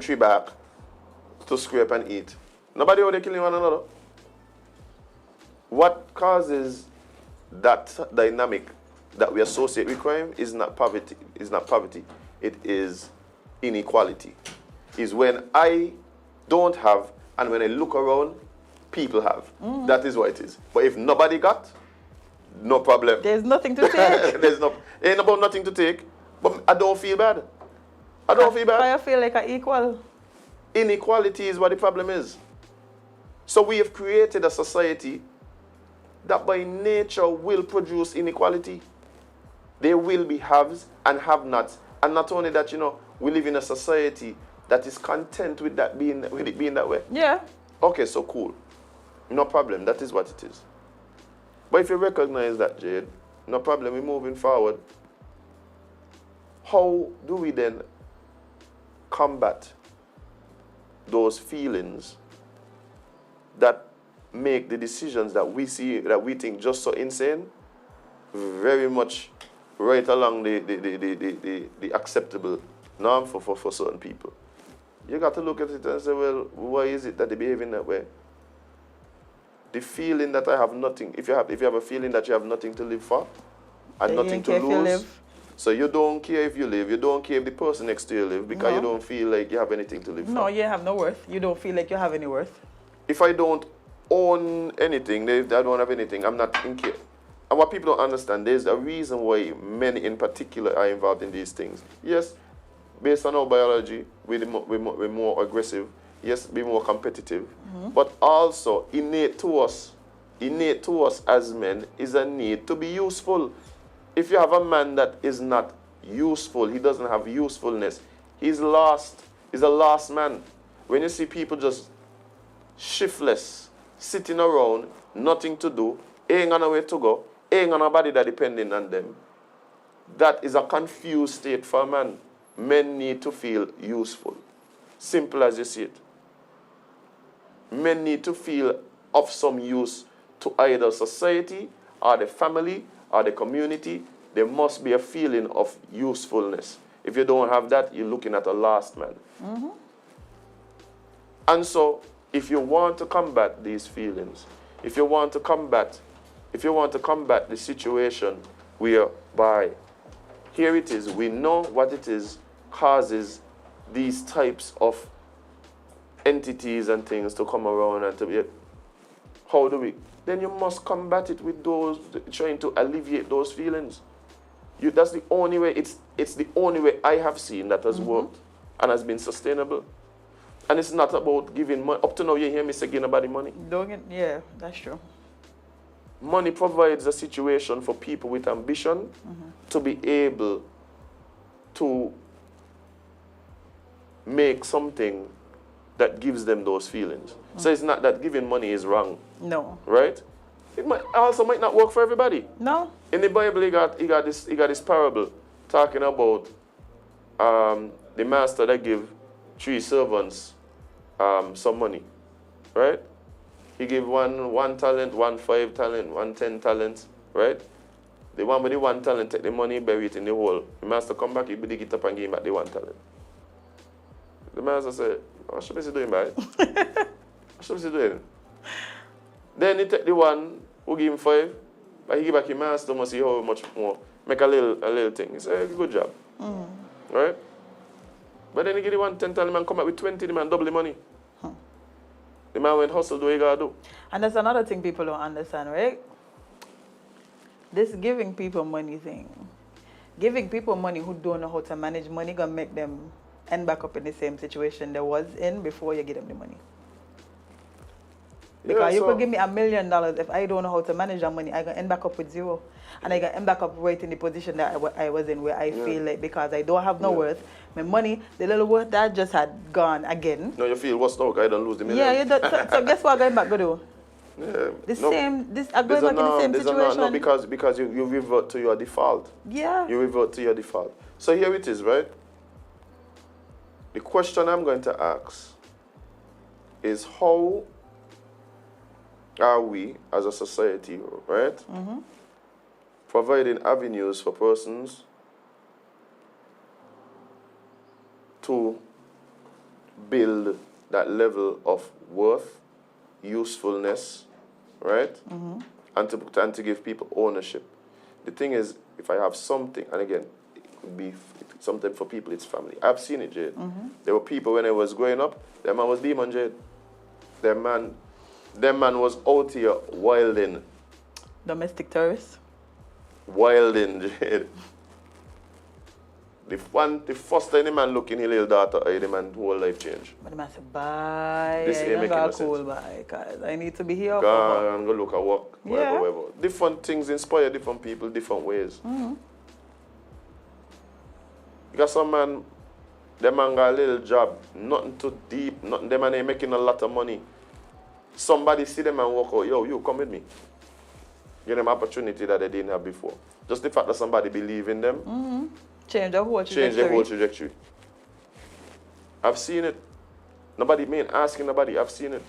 tree bark to scrape and eat. Nobody out there killing one another. What causes that dynamic that we associate with crime is not poverty. It is inequality. Is when I don't have, and when I look around, people have. That is what it is. But if nobody got, no problem. There's nothing to take. Ain't about nothing to take. But I don't feel bad. I don't feel bad. I feel like I'm equal. Inequality is what the problem is. So we have created a society that by nature will produce inequality. There will be haves and have-nots. And not only that, we live in a society that is content with it being that way. Yeah. Okay, so cool. No problem. That is what it is. But if you recognize that, Jade, no problem. We're moving forward. How do we then combat those feelings that make the decisions that we see, that we think just so insane, very much right along the acceptable norm for certain people? You got to look at it and say, well, why is it that they behave in that way? The feeling that I have nothing, if you have a feeling that you have nothing to live for and Then nothing you to lose, so you don't care if you live, you don't care if the person next to you live because you don't feel like you have anything to live for. No, you have no worth. You don't feel like you have any worth. If I don't own anything, if I don't have anything, I'm not in care. And what people don't understand, there's a reason why men in particular are involved in these things. Yes, based on our biology, we're more aggressive. Yes, be more competitive. But also innate to us as men is a need to be useful. If you have a man that is not useful, he doesn't have usefulness, he's lost. He's a lost man. When you see people just shiftless, sitting around, nothing to do, ain't got nowhere to go, ain't got nobody that depending on them, that is a confused state for a man. Men need to feel useful. Simple as you see it. Men need to feel of some use to either society or the family or the community. There must be a feeling of usefulness. If you don't have that, you're looking at a lost man. And so, if you want to combat these feelings, if you want to combat the situation whereby, here it is, we know what it is causes these types of entities and things to come around and to be, how do we? Then you must combat it with those, trying to alleviate those feelings. That's the only way, it's the only way I have seen that has worked and has been sustainable. And it's not about giving money. Up to now, you hear me say again about the money. Yeah, that's true. Money provides a situation for people with ambition to be able to make something that gives them those feelings. So it's not that giving money is wrong. No. Right? It also might not work for everybody. No. In the Bible, he got this parable talking about the master that give 3 servants some money, right? He give one talent, 5 talent, 10 talent, right? The one with the 1 talent take the money, bury it in the hole. The master come back, he dig it up and give him back the 1 talent. The master said, what should I be doing, boy? What should I be doing? Then he take the one who give him 5, but he give back his master, must see how much more. Make a little thing. He said, good job. Right? But then he give the 1 10 talent, the man come back with 20, the man double the money. The man went hustle, do what he gotta do. And that's another thing people don't understand, right? This giving people money thing. Giving people money who don't know how to manage money gonna make them end back up in the same situation they was in before you give them the money. Because you could give me $1 million, if I don't know how to manage that money, I gonna end back up with 0. And I gonna end back up right in the position that I was in, where I feel like because I don't have no worth, my money, the little worth that I just had gone again. No, you feel what's now, I don't lose the million. Yeah, you don't, so guess what I'm going back to do? Yeah. I'm going back in the same situation. No, because you revert to your default. Yeah. You revert to your default. So here it is, right? The question I'm going to ask is how are we as a society, right? Providing avenues for persons to build that level of worth, usefulness, right? And to give people ownership. The thing is, if I have something, and again, it could be something for people, it's family. I've seen it, Jade. There were people when I was growing up, their man was demon, Jade. Their man was out here wilding. Domestic terrorists? Wilding, Jade. The first time the man look in his little daughter, the man whole life change. But the man said, bye. This ain't making no cool, sense. bye, cause I need to be here. Go and go look at work, Yeah. whatever. Different things inspire different people, different ways. Because some man, them man got a little job, nothing too deep, nothing, them man ain't making a lot of money. Somebody see them and walk out, yo, you come with me. Give them opportunity that they didn't have before. Just the fact that somebody believe in them. Change the whole trajectory. Change the whole trajectory. I've seen it. Nobody mean asking nobody. I've seen it.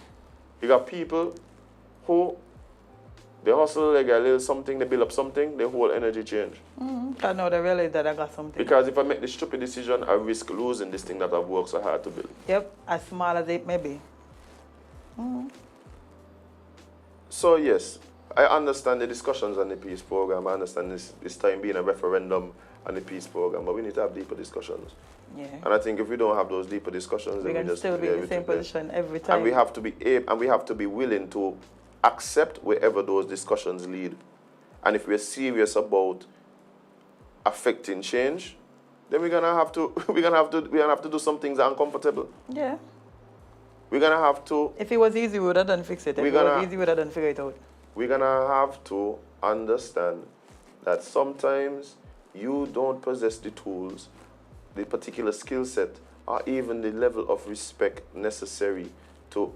You got people who they hustle, they get a little something, they build up something, their whole energy change. I know they realize that I got something. Because if I make the stupid decision, I risk losing this thing that I've worked so hard to build. Yep, as small as it may be. So yes, I understand the discussions on the peace program. I understand this time being a referendum on the peace program, but we need to have deeper discussions. Yeah. And I think if we don't have those deeper discussions, We then can we just still be in the same position every time. And we have to be willing to accept wherever those discussions lead. And if we're serious about affecting change, then we're gonna have to do some things that are uncomfortable. Yeah. We're gonna have to. If it was easy, we would have done fix it. If it was easy, we would have done figure it out. We're gonna have to understand that sometimes you don't possess the tools, the particular skill set, or even the level of respect necessary to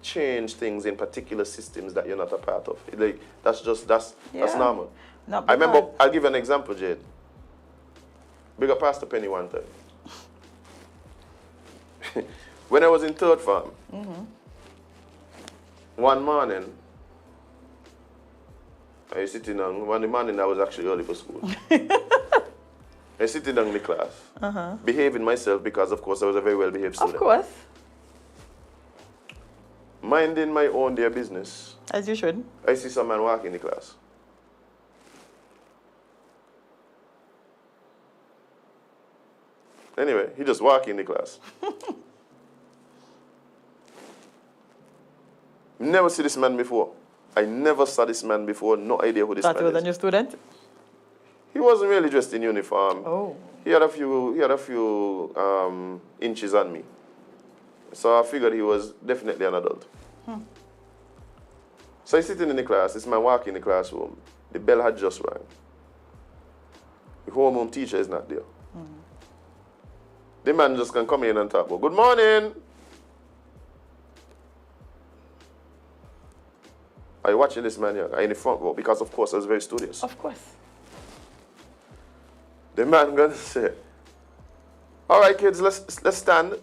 change things in particular systems that you're not a part of. Like, that's normal. Not I remember, because- I'll give you an example, Jade. Big up Pastor Penny one time. When I was in third farm, one morning, I was sitting down, one morning I was actually early for school. I was sitting down in the class, behaving myself because, of course, I was a very well-behaved student. Of course, Minding my own dear business. as you should. I see some man walk in the class. Anyway, he just walk in the class. Never see this man before. I never saw this man before. No idea who this Thought man he was a is. new student? He wasn't really dressed in uniform. Oh. He had a few inches on me. So I figured he was definitely an adult. So he's sitting in the class. This man walking in the classroom. The bell had just rang. The homeroom teacher is not there. The man just can come in and talk about, good morning. I watching this man here in the front row because, of course, I was very studious. Of course. The man gonna say, All right, kids, let's stand.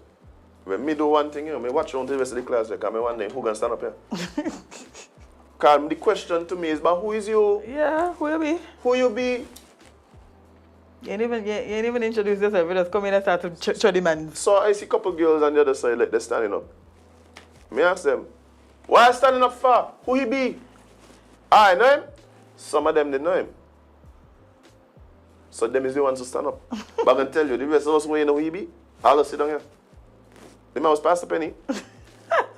When me do one thing, me watch around the rest of the class, because me wondering who gonna stand up here. Because the question to me is, but who is you? Yeah, who you be? Who you be? You ain't even introduce yourself. You just come in and start to show the man. So I see a couple girls on the other side, like they're standing up. Me ask them, why are you standing up for? Who he be? I know him. Some of them they know him. So them is the ones to stand up. But I can tell you, the rest of us, we know who he be. All of us sit down here. The man was Pastor Penny.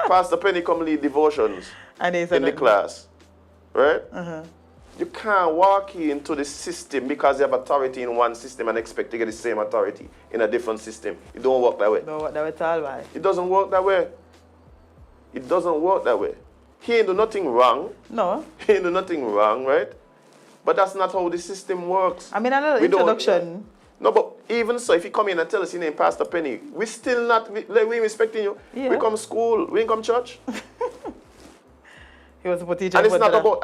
Pastor Penny come lead devotions And in the class. Right? You can't walk into the system because you have authority in one system and expect to get the same authority in a different system. It don't work that way. Don't work that way at all, right? It doesn't work that way. It doesn't work that way. He ain't do nothing wrong. No. He ain't do nothing wrong, right? But that's not how the system works. I mean, another introduction. No, but even so, if you come in and tell us your name, Pastor Penny, we still not, we ain't respecting you. Yeah. We come school, we ain't come church. He was a teacher. And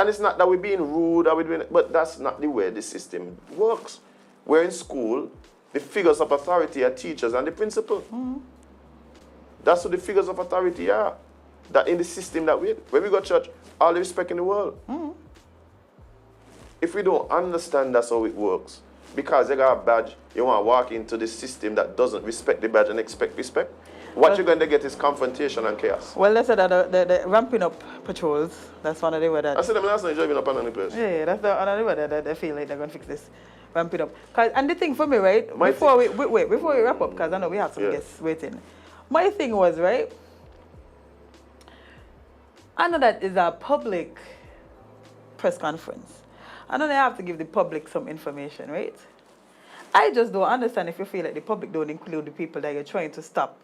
it's not that we're being rude or we're doing it, but that's not the way the system works. We're in school, the figures of authority are teachers and the principal. That's what the figures of authority are. That in the system that we're in. When we go to church, all the respect in the world. If we don't understand that's how it works, because you got a badge, you want to walk into the system that doesn't respect the badge and expect respect, what you're going to get is confrontation and chaos. Well, they said that the ramping up patrols, that's one of the way that... I said them last night driving up on any place. Yeah, that's another way that they feel like they're going to fix this. Ramp it up. And the thing for me, right, before we wrap up, because I know we have some guests waiting. My thing was, right, I know that is a public press conference. I know they have to give the public some information, right? I just don't understand if you feel like the public don't include the people that you're trying to stop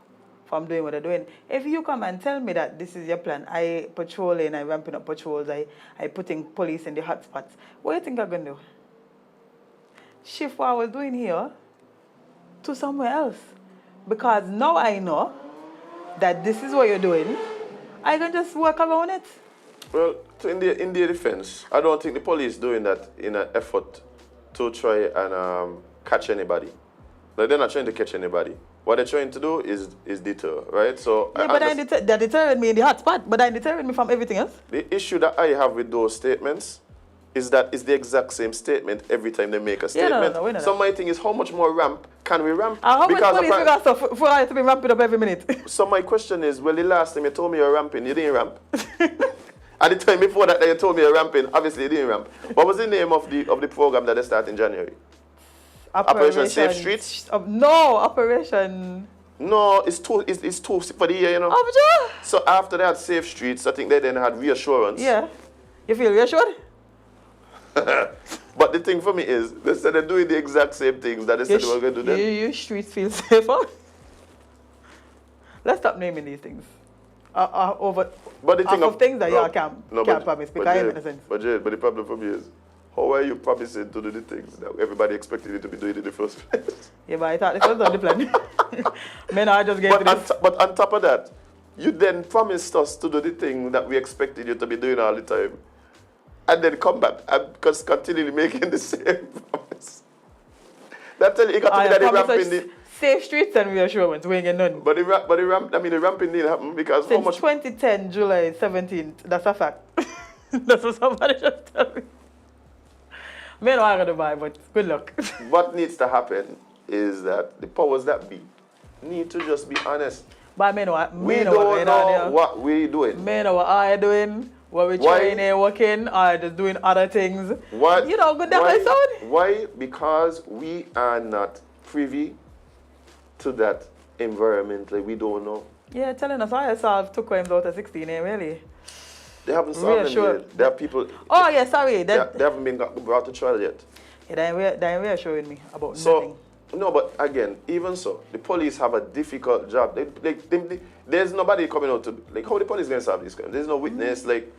from doing what they're doing. If you come and tell me that this is your plan, I patrolling, I ramping up patrols, I putting police in the hot spots, what do you think I'm going to do? Shift what I was doing here to somewhere else. Because now I know that this is what you're doing. I can just work around it. Well, in their defense, I don't think the police doing that in an effort to try and catch anybody. Like, they're not trying to catch anybody. What they're trying to do is deter, right? So yeah, but they're deterring me in the hot spot, but they're deterring me from everything else. The issue that I have with those statements is that it's the exact same statement every time they make a statement. Yeah, no, so my thing is, how much more ramp can we ramp? How much police we got stuff for us to be ramping up every minute? So my question is, well, the last time you told me you were ramping, you didn't ramp. And the time before that you told me you were ramping, obviously you didn't ramp. What was the name of the program that they started in January? Operation Safe Streets? No, Operation... No, it's too for the year, you know. So after that Safe Streets, I think they then had reassurance. Yeah. You feel reassured? But the thing for me is, they said they're doing the exact same things that they said they were going to do then. Your streets feel safer? Let's stop naming these things. But the thing of things that you can't promise, because I make sense. But Jade, the problem for me is, how are you promising to do the things that everybody expected you to be doing in the first place? Yeah, but I thought this was not the plan. Men are just getting this. But on top of that, you then promised us to do the thing that we expected you to be doing all the time. And then come back and continually making the same promise. That's you got to be that the ramping did. Safe streets and reassurance, we ain't getting none. But the ramping didn't happen because Since how much... 2010, July 17th, that's a fact. That's what somebody just told me. Me no are gonna buy, but good luck. What needs to happen is that the powers that be need to just be honest. But we don't know what we're doing. Me know what I doing, what we trying and working, or just doing other things. What? You know, good episode. Why? Because we are not privy to that environment. Like, we don't know. Yeah, telling us I solved 2 crimes out of 16, really. They haven't solved them yet. There are people... Oh, yeah, sorry. They haven't been brought to trial yet. Yeah, they're reassuring me about nothing. No, but again, even so, the police have a difficult job. There's nobody coming out to... Like, how the police going to solve this crime? There's no witness. Like,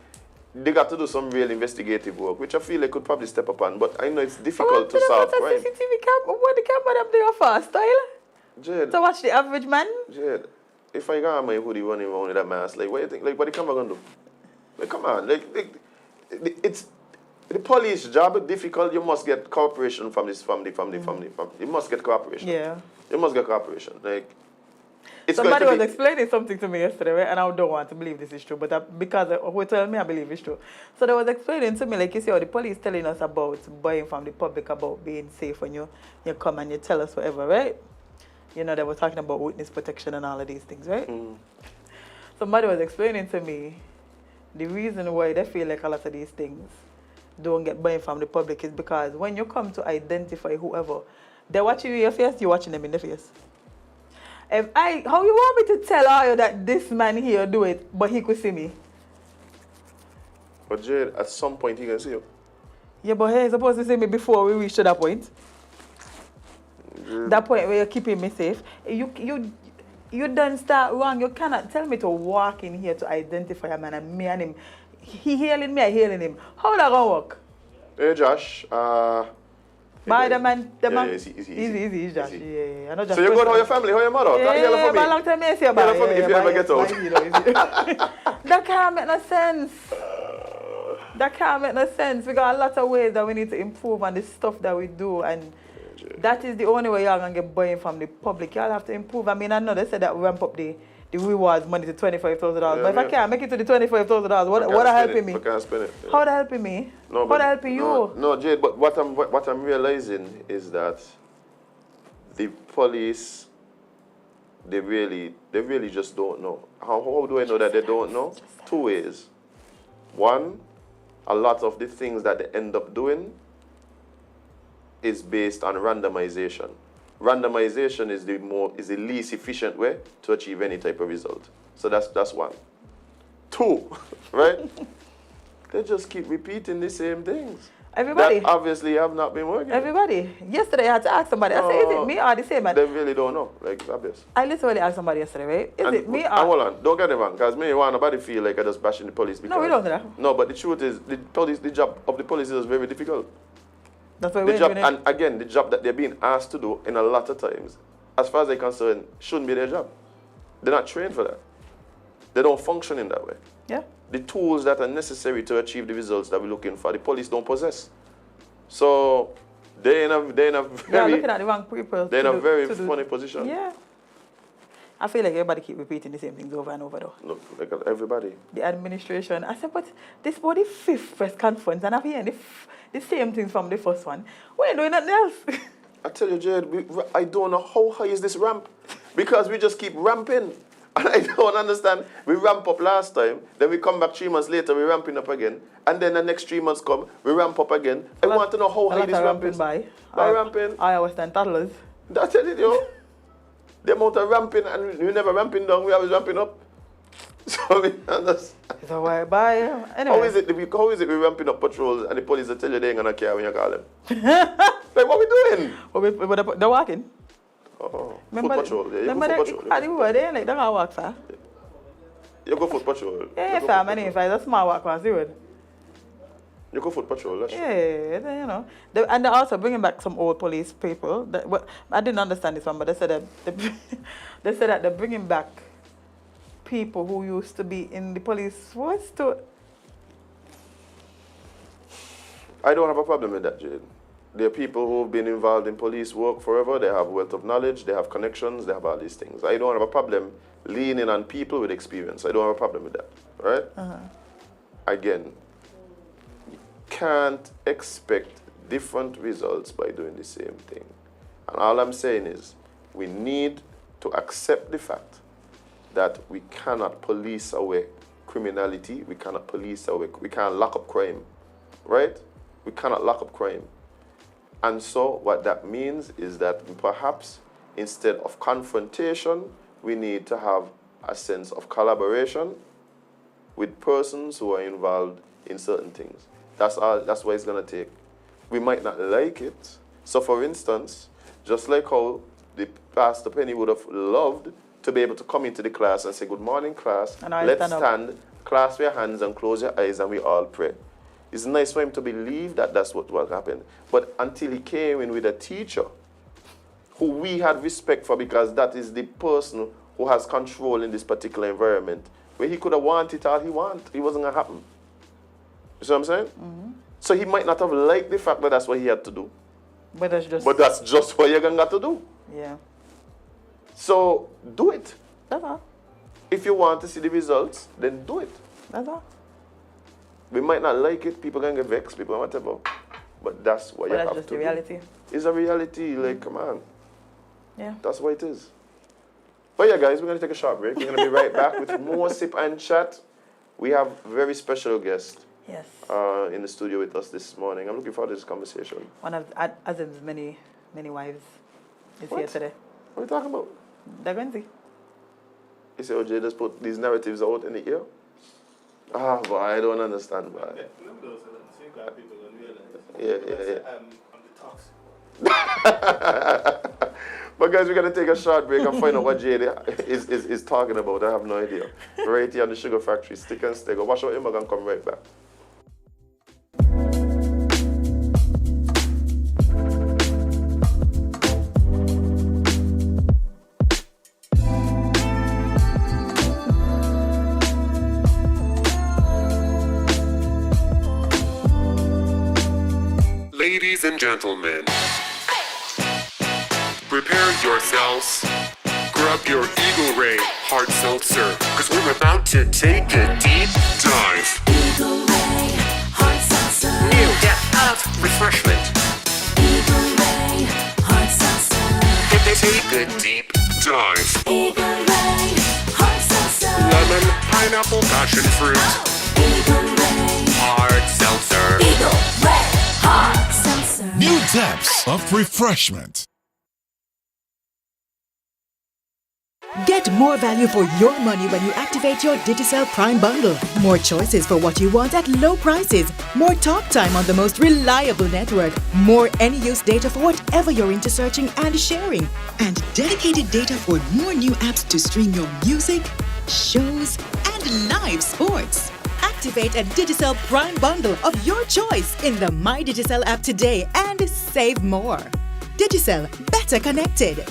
they got to do some real investigative work, which I feel they could probably step upon. But I know it's difficult to solve crime. CCTV camera, what the camera them there for, style? Jade. To watch the average man? Jade, if I got my hoodie running around with that mask, like, what do you think? Like, what the camera gonna do? Like, come on, it's The police job difficult. You must get cooperation from this, from the. You must get cooperation. Yeah. You must get cooperation. Like, it's Somebody going was to be, explaining something to me yesterday, right? And I don't want to believe this is true, but because who told me I believe it's true. So they was explaining to me, like, you see how the police telling us about buying from the public, about being safe when you come and you tell us whatever, right? You know, they were talking about witness protection and all of these things, right? Somebody was explaining to me the reason why they feel like a lot of these things don't get buying from the public is because when you come to identify whoever, they're watching you in your face, you're watching them in the face. How you want me to tell all you that this man here do it, but he could see me? but Jade, at some point he can see you. Yeah, but he's supposed to see me before we reach to that point. That point where you're keeping me safe. You don't start wrong. You cannot tell me to walk in here to identify a man and me and him. He hailing me, I hailing him. How that gonna work? Hey Josh, By the man, easy, Josh. Easy. Yeah. I know Josh. So you good? How your family? How your mother? Yeah, but long time I see about for me if you ever get out. That can't make no sense. That can't make no sense. We got a lot of ways that we need to improve on the stuff that we do, and that is the only way y'all gonna get buying from the public. Y'all have to improve. I mean, I know they said that we ramp up the rewards money to $25,000, but if I can't make it to the $25,000, what are helping me? I can't spend it. Yeah. How that helping me? No, how that helping you? No, Jade. But what I'm realizing is that the police, they really just don't know. How do I know that they don't know? Two ways. One, a lot of the things that they end up doing is based on randomization. Randomization is the least efficient way to achieve any type of result. So that's one. Two, right? They just keep repeating the same things. Everybody. That obviously have not been working. Everybody. Yesterday I had to ask somebody. I said, is it me or the same man? They really don't know. Like, it's obvious. I literally asked somebody yesterday, right? Is it me or... Hold on, don't get it wrong, because me want nobody feel like I just bashing the police. Because, No, we don't do that. No, but the truth is, the job of the police is very difficult. That's why The we're job, doing it. and again, the job that they're being asked to do in a lot of times, as far as they're concerned, shouldn't be their job. They're not trained for that. They don't function in that way. Yeah. The tools that are necessary to achieve the results that we're looking for, the police don't possess. So they're in a very, looking at the wrong people. they're in a very funny position. Yeah. I feel like everybody keep repeating the same things over and over though. Look, like everybody. The administration. I said, but this was the 5th press conference and I'm hearing the same things from the first one. We ain't doing nothing else. I tell you, Jade, I don't know how high is this ramp, because we just keep ramping. And I don't understand. We ramp up last time, then we come back 3 months later, we're ramping up again. And then the next 3 months come, we ramp up again. I want to know how high this ramp is. By ramping. I was 10 toddlers. That's it, yo. The amount of ramping, and we never ramping down, we always ramping up. So we understand. So why bye? Anyway. How is it we ramping up patrols and the police will tell you they ain't gonna care when you call them? Like, what we doing? They're walking. Oh, Remember, foot patrol. Yeah, you remember go foot patrol. they were there, like, they're gonna walk, sir. You go foot patrol. Yeah, sir, my name is a small walk across the road. You go foot patrol, that's true. Yeah, you know. And they're also bringing back some old police people. I didn't understand this one, but they said that they're bringing back people who used to be in the police force to... I don't have a problem with that, Jade. There are people who've been involved in police work forever. They have wealth of knowledge, they have connections, they have all these things. I don't have a problem leaning on people with experience. I don't have a problem with that, right? Again, you can't expect different results by doing the same thing. And all I'm saying is, we need to accept the fact that we cannot police away criminality, we can't lock up crime, right? We cannot lock up crime. And so what that means is that perhaps instead of confrontation, we need to have a sense of collaboration with persons who are involved in certain things. That's what it's gonna take. We might not like it. So for instance, just like how the Pastor Penny would have loved to be able to come into the class and say, good morning, class. Let's stand, clasp your hands and close your eyes and we all pray. It's nice for him to believe that that's what will happen. But until he came in with a teacher who we had respect for, because that is the person who has control in this particular environment, where he could have wanted all he wanted, it wasn't going to happen. You see what I'm saying? So he might not have liked the fact that that's what he had to do. But that's just. But that's just what you're going to do. Yeah. So do it. That's all. If you want to see the results, then do it. That's all. We might not like it, people can get vexed, people whatever. But that's what But you that's have just to the do. reality. It's a reality, like, come on. Yeah. That's what it is. But yeah, guys, we're going to take a short break. We're going to be right back with more Sip and Chat. We have a very special guest Yes. in the studio with us this morning. I'm looking forward to this conversation. One of Azem's many wives is What? here today. What are you talking about? Darrione. You say, oh, Jade just put these narratives out in the ear? Ah, boy, I don't understand, boy. Yeah. But guys, we're going to take a short break and find out what Jade is talking about. I have no idea. Right here on the Sugar Factory. Stick and stay. Go wash out your mug and come right back. Ladies and gentlemen, prepare yourselves. Grab your Eagle Ray hard seltzer, because we're about to take a deep dive. Eagle Ray hard seltzer. New depth of refreshment. Eagle Ray hard seltzer. Take a deep dive. Eagle Ray hard seltzer. Lemon, pineapple, passion fruit. Eagle Ray. Hard seltzer. Eagle Ray hard seltzer. New depths of refreshment. Get more value for your money when you activate your Digicel Prime bundle. More choices for what you want at low prices. More talk time on the most reliable network. More any-use data for whatever you're into searching and sharing. And dedicated data for more new apps to stream your music, shows, and live sports. Activate a Digicel Prime bundle of your choice in the My Digicel app today and save more. Digicel, better connected.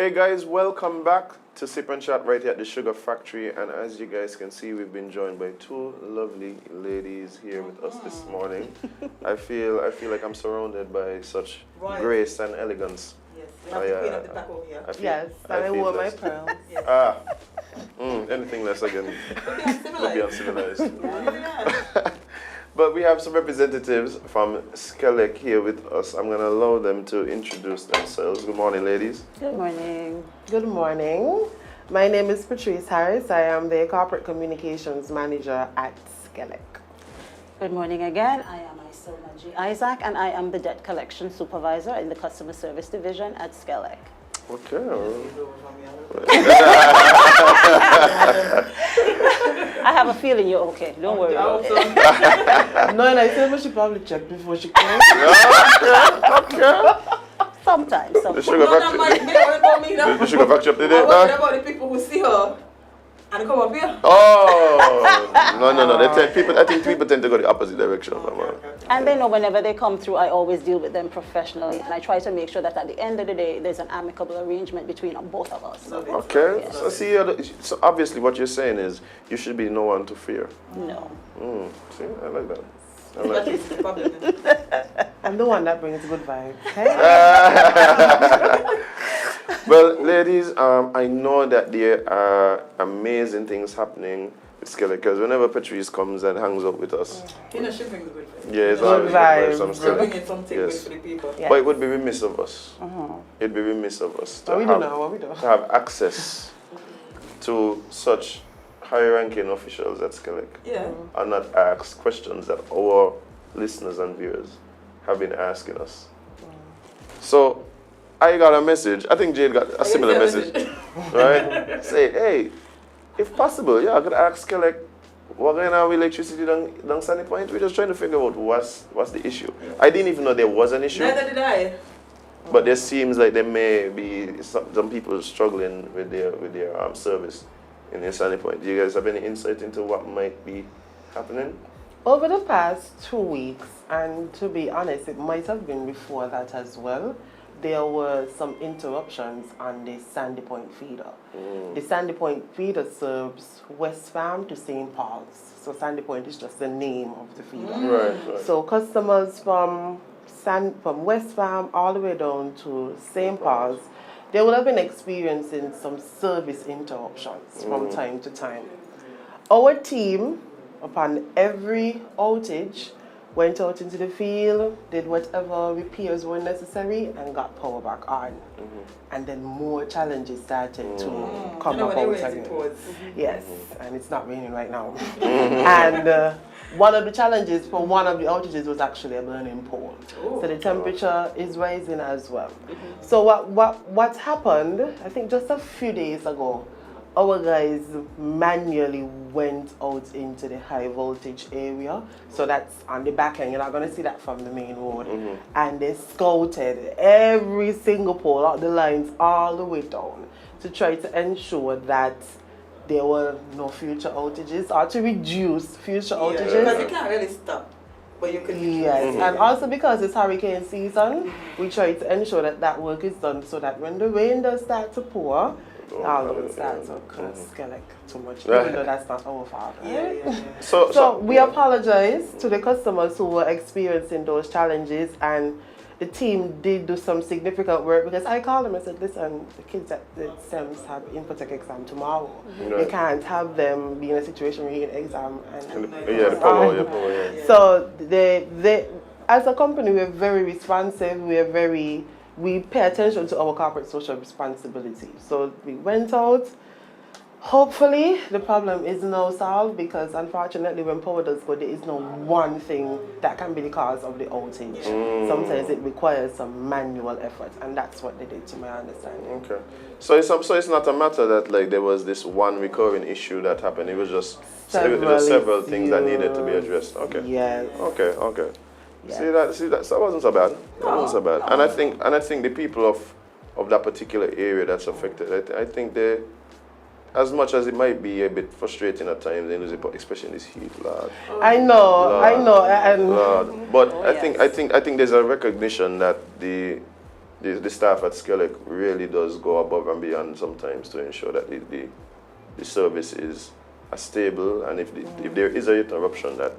Hey guys, welcome back to Sip and Chat right here at the Sugar Factory. And as you guys can see, we've been joined by two lovely ladies here with us this morning. I feel like I'm surrounded by such grace and elegance. Yes, you have to clean up the back over here. Yes, and I feel wore my blessed. pearls. Anything less again would be Civilized. uncivilized. But we have some representatives from SKELEC here with us. I'm going to allow them to introduce themselves. Good morning, ladies. Good morning. Good morning. My name is Patrice Harris. I am the Corporate Communications Manager at SKELEC. Good morning again. I am Isilma G. Isaac, and I am the Debt Collection Supervisor in the Customer Service Division at SKELEC. Okay. I have a feeling you're okay. Don't worry about it. No, and I said we should probably check before she comes. Sometimes. The Sugar Factory. The Sugar Factory up to date, What about the people who see her and come up here? Oh, no. I think people tend to go the opposite direction. And they know whenever they come through, I always deal with them professionally. And I try to make sure that at the end of the day, there's an amicable arrangement between both of us. Okay. Yes. So obviously what you're saying is you should be no one to fear. No. See, I like that. I like it. I'm the one that brings good vibes. Hey? Well, ladies, I know that there are amazing things happening with SKELEC because whenever Patrice comes and hangs out with us, You know, she brings good vibes. yeah, it's Good always vibes. some She's SKELEC. bringing something good Yes. for the people. Yeah. But it would be remiss of us. It'd be remiss of us to What we do now? What we do? to have access to such high-ranking officials at SKELEC Yeah. and not ask questions that our listeners and viewers have been asking us. So I got a message. I think Jade got a similar get a message, right? Say, hey, if possible, yeah, I could ask SKELEC what kind of electricity down Sunny Point. We're just trying to figure out what's the issue. I didn't even know there was an issue. Neither did I. But there seems like there may be some people struggling with their service in the Sunny Point. Do you guys have any insight into what might be happening? Over the past 2 weeks, and to be honest, it might have been before that as well, there were some interruptions on the Sandy Point feeder. The Sandy Point feeder serves West Farm to St. Paul's. So Sandy Point is just the name of the feeder. Right. So customers from West Farm all the way down to St. Paul's, they would have been experiencing some service interruptions from time to time. Our team, upon every outage, went out into the field, did whatever repairs were necessary, and got power back on. And then more challenges started to come up out again. Yes, and it's not raining right now. And one of the challenges for one of the outages was actually a burning pole. So the temperature is rising as well. So what happened, I think just a few days ago, our guys manually went out into the high voltage area. So that's on the back end. You're not going to see that from the main road. And they scouted every single pole, out the lines all the way down to try to ensure that there were no future outages or to reduce future outages. Because you can't really stop, but you can. Yes, and also because it's hurricane season, we try to ensure that that work is done so that when the rain does start to pour, all of it starts to curse SKELEC too much, even though that's not our fault. Right? So we apologize to the customers who were experiencing those challenges, and the team did do some significant work because I called them and said, listen, the kids at the SEMS have Infotech exam tomorrow. You can't have them be in a situation where you're in exam. The power. So they, as a company, we're very responsive. We pay attention to our corporate social responsibility. So we went out. Hopefully, the problem is now solved because unfortunately, when power does go, there is no one thing that can be the cause of the outage. Sometimes it requires some manual effort, and that's what they did, to my understanding. Okay. So it's not a matter that like there was this one recurring issue that happened. It was just several things that needed to be addressed. Okay. Yes. Okay. Yes. See that wasn't so bad. That wasn't so bad. And I think the people of that particular area that's affected, I think they, as much as it might be a bit frustrating at times, especially in this heat, Lord. I know, and Lord. But I think there's a recognition that the the staff at SKELEC really does go above and beyond sometimes to ensure that the service is stable, and if there is an interruption, that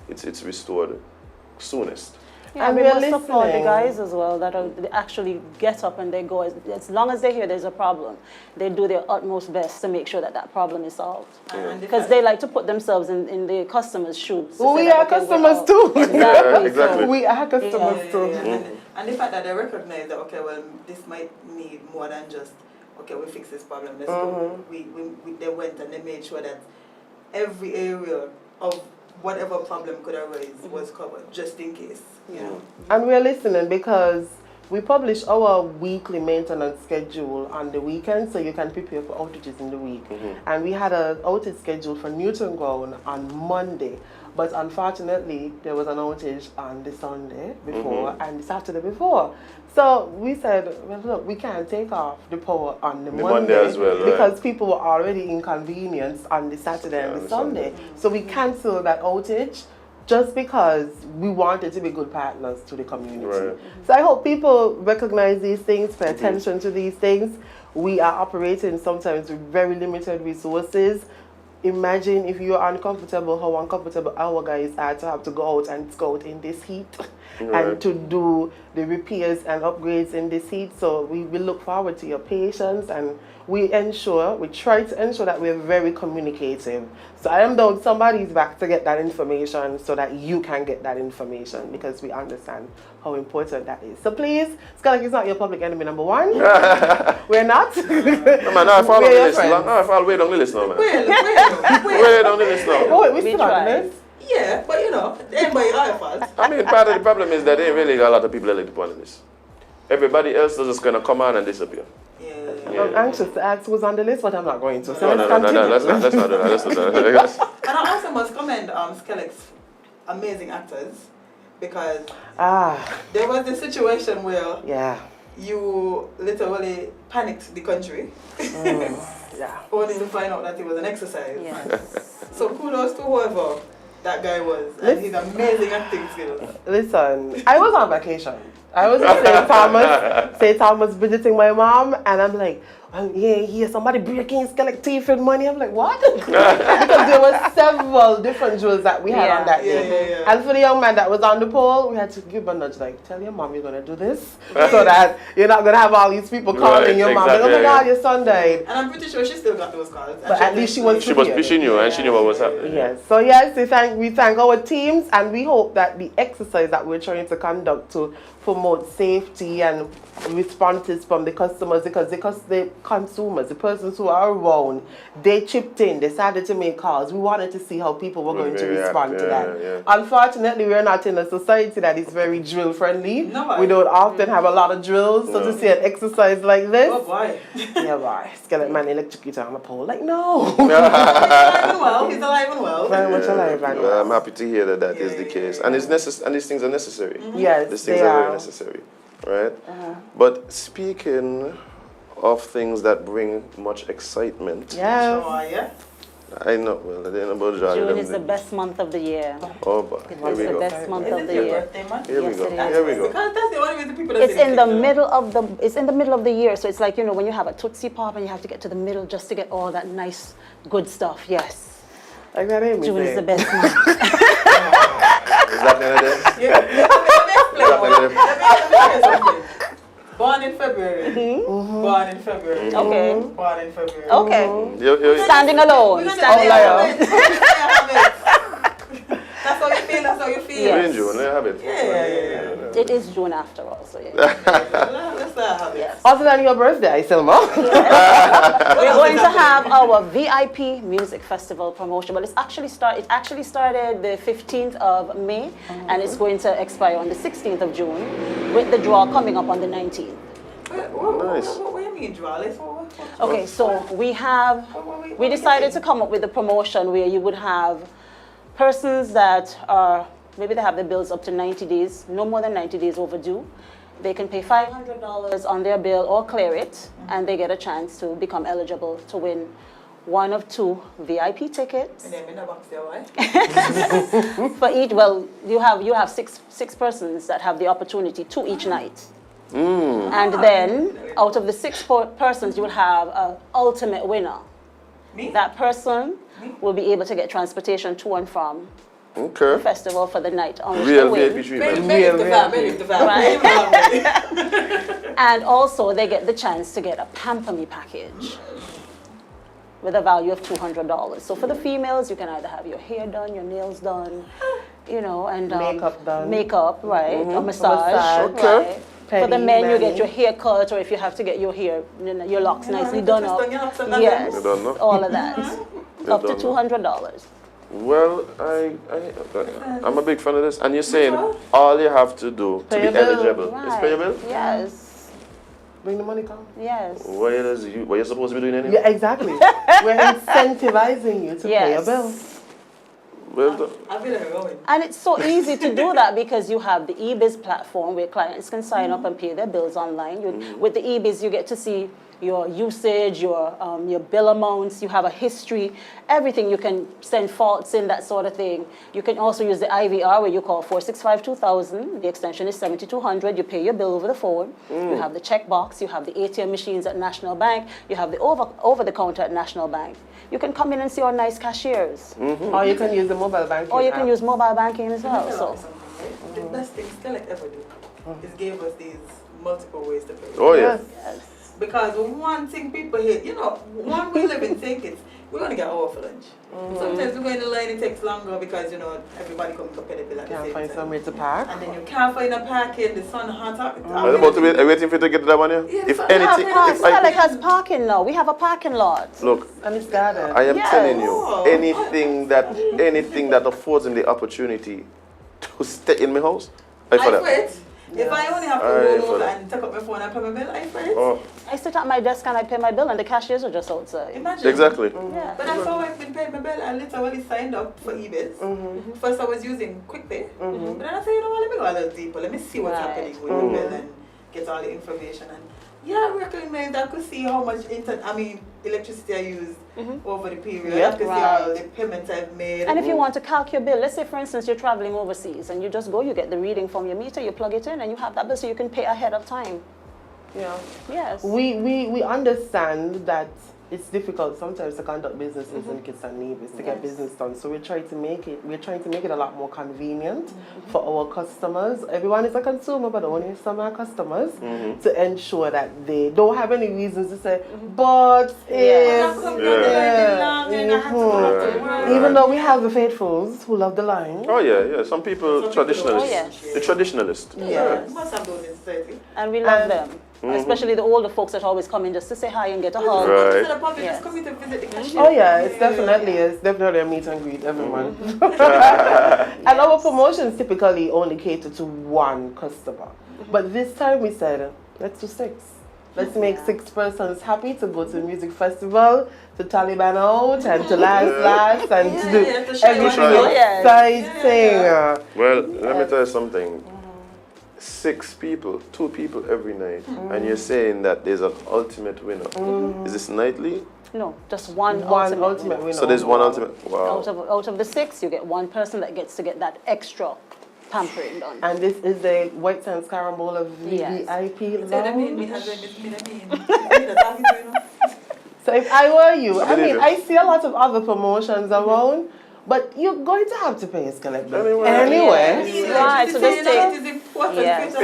it's restored soonest. Yeah, And we we are must applaud the listening. guys as well that they actually get up and they go. As long as they hear there's a problem, they do their utmost best to make sure that that problem is solved. Because they like to put themselves in the customer's shoes. to say We that, are okay, we're customers out. too. Exactly. Exactly. We are customers too. And the fact that they recognize that, okay, well, this might need more than just, okay, we fix this problem, let's go. They went and they made sure that every area of whatever problem could arise was covered, just in case, you know. And we're listening because we publish our weekly maintenance schedule on the weekend, so you can prepare for outages in the week. And we had an outage scheduled for Newton Ground on Monday, but unfortunately there was an outage on the Sunday before and the Saturday before. So we said, well, look, we can't take off the power on the Monday as well, right? because people were already inconvenienced on the Saturday and the Sunday. So we canceled that outage just because we wanted to be good partners to the community. Right. So I hope people recognize these things, pay attention to these things. We are operating sometimes with very limited resources. Imagine if you're uncomfortable, how uncomfortable our guys are to have to go out and scout in this heat and to do the repairs and upgrades in this heat. So we look forward to your patience, and we try to ensure that we're very communicative. So I am down somebody's back to get that information so that you can get that information, because we understand how important that is. So please, SKELEC is not your public enemy number one. We're not. No, man, I follow the list. I follow way down the list now, man. Way down the list now. Oh, we still on the list? Yeah, but you know, anybody our fault. I mean, part of the problem is that there really got a lot of people that like to put on the list. Everybody else is just going to come on and disappear. I'm anxious to ask who's on the list, but I'm not going to. So No, let's continue. let's not do that. Let's not do that. And I also must commend SKELEC's amazing actors, because there was this situation where you literally panicked the country, only to find out that it was an exercise. Yes. So kudos to whoever that guy was and his amazing acting skills. Listen, I was on vacation. I was in St. Thomas visiting my mom, and I'm like, somebody breaking SKELEC teeth and money. I'm like, what? Because there were several different drills that we had on that day. And for the young man that was on the pole, we had to give a nudge, like, tell your mom you're going to do this, so that you're not going to have all these people calling your mom. Like, oh my God, your son died. And I'm pretty sure she still got those calls. But at least she knew, and she knew what was happening. Yes. So yes, we thank our teams, and we hope that the exercise that we're trying to conduct to promote safety and responses from the customers, because the consumers, the persons who are around, they chipped in, they started to make calls. We wanted to see how people were going to respond to that. Unfortunately, we're not in a society that is very drill friendly. No, we don't often have a lot of drills, so to see an exercise like this. Oh boy. Yeah, boy. SKELEC man electrocuted on a pole. Like, no. He's alive and well. He's alive and well. Very much alive and well. I'm happy to hear that is the case. And it's and these things are necessary. Yes, these things are very necessary. Right? But speaking of things that bring much excitement. I know, well, I didn't know about Jade. June is the best month of the year. Oh, boy. It's the best month of the year. Here we go. Here we go. Because that's the only way the people that it's in the middle of the year, so it's like, you know, when you have a Tootsie Pop and you have to get to the middle just to get all that nice, good stuff. Yes. Like that ain't me. June is the best month. Born in February. Born in February. Okay. Born in February. Okay. Standing alone. Standing alone. That's how you feel. That's how you feel. Yes. In June, I have it. Yeah. It is June after all, so yeah. Let's have it. Yes. Other than your birthday, Selma. We're going to have our VIP Music Festival promotion. Well, it actually started the 15th of May, and it's going to expire on the 16th of June, with the draw coming up on the 19th. Nice. What do you mean, draw? Okay, so we decided to come up with a promotion where you would have persons that are, maybe they have their bills up to 90 days, no more than 90 days overdue. They can pay $500 on their bill or clear it, and they get a chance to become eligible to win one of 2 VIP tickets. And then in the box there, why? For each, well, you have six persons that have the opportunity to each night. And then, out of the 6 persons, you will have an ultimate winner. That person will be able to get transportation to and from Okay. the festival for the night on which Real they VIP win. treatment. And also, they get the chance to get a Pamper Me package with a value of $200. So for the females, you can either have your hair done, your nails done, you know, and Makeup done. makeup, right? A massage, massage. Okay. right? For the Pedi, men, you mani. get your hair cut, or if you have to get your hair, you know, your locks nicely done up. Yes, You done, no? all of that. Up to done, no? $200. Well, I'm a big fan of this. And you're saying all you have to do to Pay be your bill. eligible is pay your bill? Yes, Bring the money, come. yes. What you're supposed to be doing anyway? Yeah, exactly. We're incentivizing you to pay your bill. Well done. And it's so easy to do that because you have the eBiz platform where clients can sign up and pay their bills online. With the eBiz, you get to see your usage, your bill amounts, you have a history, everything. You can send faults in, that sort of thing. You can also use the IVR where you call 465-2000. The extension is 7200. You pay your bill over the phone. You have the checkbox. You have the ATM machines at National Bank. You have the over-the-counter at National Bank. You can come in and see our nice cashiers. Or you can use the mobile banking Or you app. can use mobile banking as well. So. The best thing SKELEC ever do is give us these multiple ways to pay. Oh, yeah. Because one thing people hate, you know, one we live in think it's, we're going to get over for lunch. Sometimes we go in the line, it takes longer because, you know, everybody comes to pay the bill at the Can't same find time. somewhere to park. And then you can't find a parking, the sun hot up. Are you about to be waiting for you to get to that one here? Yeah, If the anything, if SKELEC I, has parking now. We have a parking lot. look, And it's guarded. I am Yes. telling you, Oh. anything that affords him the opportunity to stay in my house, I for I that. quit. If I only have to Aye, go for home that. and take up my phone and pay my bill, I quit. Oh, I sit at my desk and I pay my bill and the cashiers are just outside. Imagine. exactly. Yeah. But that's how I've been paying my bill. I literally signed up for eBiz. First I was using QuickPay. But then I said, you know what, let me go a little deeper. Let me see what's Right. happening with the bill and get all the information. And yeah, I recommend I could see how much electricity I used over the period. Yep. I could see all the payments I've made. And if you want to calc your bill, let's say for instance you're traveling overseas and you just go, you get the reading from your meter, you plug it in and you have that bill so you can pay ahead of time. Yeah. Yes. We understand that it's difficult sometimes to conduct businesses in Kitts and Nevis to get business done. So we're trying to make it a lot more convenient for our customers. Everyone is a consumer, but only some are customers to ensure that they don't have any reasons to say, but if even though we have the faithfuls who love the line. Oh yeah. Some people traditionalists. Oh, yes. The traditionalist. Yes. Must have those in society. And we love them. Especially the older folks that always come in just to say hi and get a hug. Right. Instead of public Yes. just coming to visit the cashier. Oh yeah, it's definitely a meet and greet, everyone. And our promotions typically only cater to one customer. But this time we said, let's do 6. Let's make 6 persons happy to go to the music festival, to Taliban out, and to last, and to do to show you everything what- Yes. exciting. Well, let me tell you something. 6 people, 2 people every night, and you're saying that there's an ultimate winner. Is this nightly? No, just one One ultimate ultimate winner. winner. So there's one ultimate. Wow. Out of the 6, you get one person that gets to get that extra pampering done. And this is the White Sands Carambola Yes. VIP Say that mean, lounge. So if I were you, I mean, I see a lot of other promotions around, but you're going to have to pay a SKELEC bill anyway. Right, so this takes- Yes.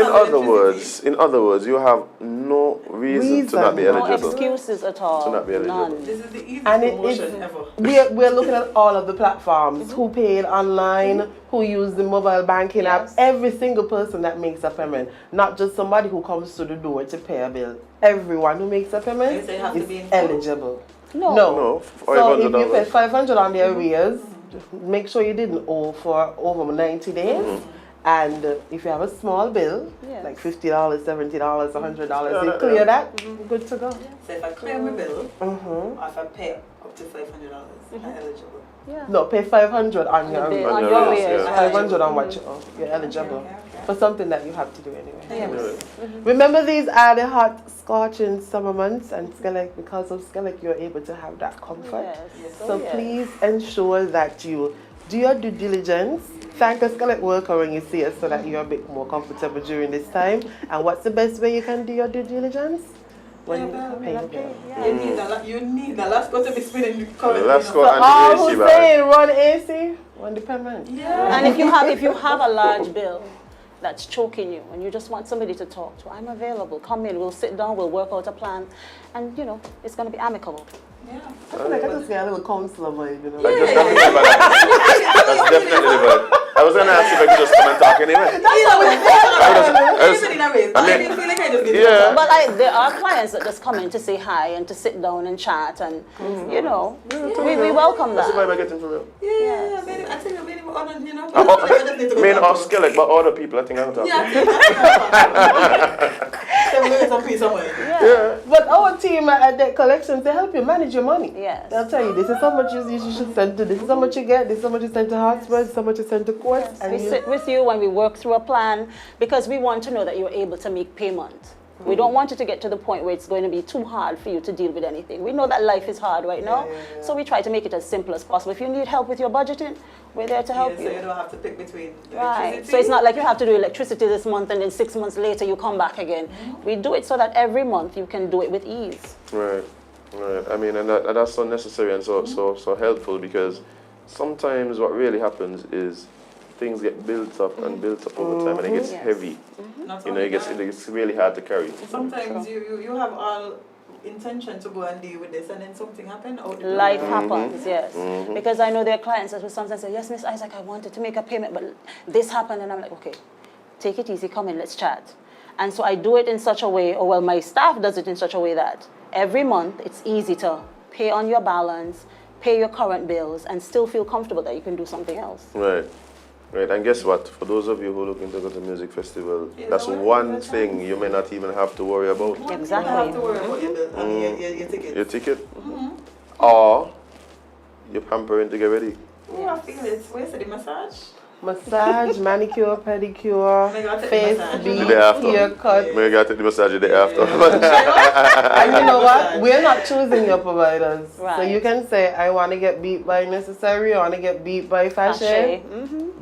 In other words, you have no reason to not be Reason. No eligible. excuses at all. To not be eligible. None. This is the easiest And promotion ever. we're looking at all of the platforms, who paid online, who used the mobile banking app, Yes. every single person that makes a payment, not just somebody who comes to the door to pay a bill. Everyone who makes a payment Yes, they have to is be in full. eligible. No. No, So if you $500. pay 500 on the arrears, make sure you didn't owe for over 90 days. And if you have a small bill, Yes. like $50, $70, $100, you Yeah, clear yeah. that, good to go. So if I clear my bill, or if I pay up to $500, I'm eligible. Yeah. No, pay 500 on your On arrears. your your arrears, arrears, right. 500 on what you owe. You're eligible Okay. for something that you have to do anyway. Yes. Remember, these are the hot, scorching summer months, and SKELEC, because of SKELEC, you're able to have that comfort. Yes. So yes. please ensure that you do your due diligence, thank a SKELEC worker when you see us so that you're a bit more comfortable during this time. And what's the best way you can do your due diligence? When you pay your bill. You need the last go to be spinning currently. The last go So and all the AC who bag. say run AC, run the payment. Yeah. And if you have a large bill that's choking you and you just want somebody to talk to, I'm available. Come in, we'll sit down, we'll work out a plan, and it's going to be amicable. Yeah. I feel like I just get a little counselor vibe, you know. Like, that's definitely the vibe. That's definitely the vibe. I was gonna ask if I could just come and talk anyway. Yeah. But there are clients that just come in to say hi and to sit down and chat, and we welcome That's the that. vibe I get from real. Yeah, I think I'm really honored, Main off SKELEC, but other people I think I'm talking. Yeah. But our team at Debt Collections, they help you manage your money. Yes. They'll tell you, this is how much you should send to, this is how much you get, this is how much you send to hospital, this is how much you send to court. Yes, And we sit with you when we work through a plan because we want to know that you're able to make payment. We don't want it to get to the point where it's going to be too hard for you to deal with anything. We know that life is hard right now, so we try to make it as simple as possible. If you need help with your budgeting, we're there to help you. So you don't have to pick between Right. So it's not like you have to do electricity this month and then 6 months later you come back again. We do it so that every month you can do it with ease. Right. I mean, and that's so necessary and so helpful, because sometimes what really happens is things get built up and built up over time, and it gets heavy. It gets really hard to carry. Sometimes you have all intention to go and deal with this, and then something happens. Life happens, yes. Because I know there are clients that will sometimes say, yes, Miss Isaac, I wanted to make a payment, but this happened, and I'm like, okay, take it easy, come in, let's chat. And so I do it in such a way, or well, my staff does it in such a way that every month it's easy to pay on your balance, pay your current bills, and still feel comfortable that you can do something else. Right. And guess what? For those of you who are looking to go to music festival, that's one thing you may not even have to worry about. Exactly. You don't have to worry about your ticket. Your ticket? Or you're pampering to get ready. Oh, I feel it. Where's the massage? Massage, manicure, pedicure, face beat, The day after. haircut. Maybe I got to the massage the day after. And you know what? We're not choosing your providers. So Right. you can say, I want to get beat by Necessary, I want to get beat by Fashion.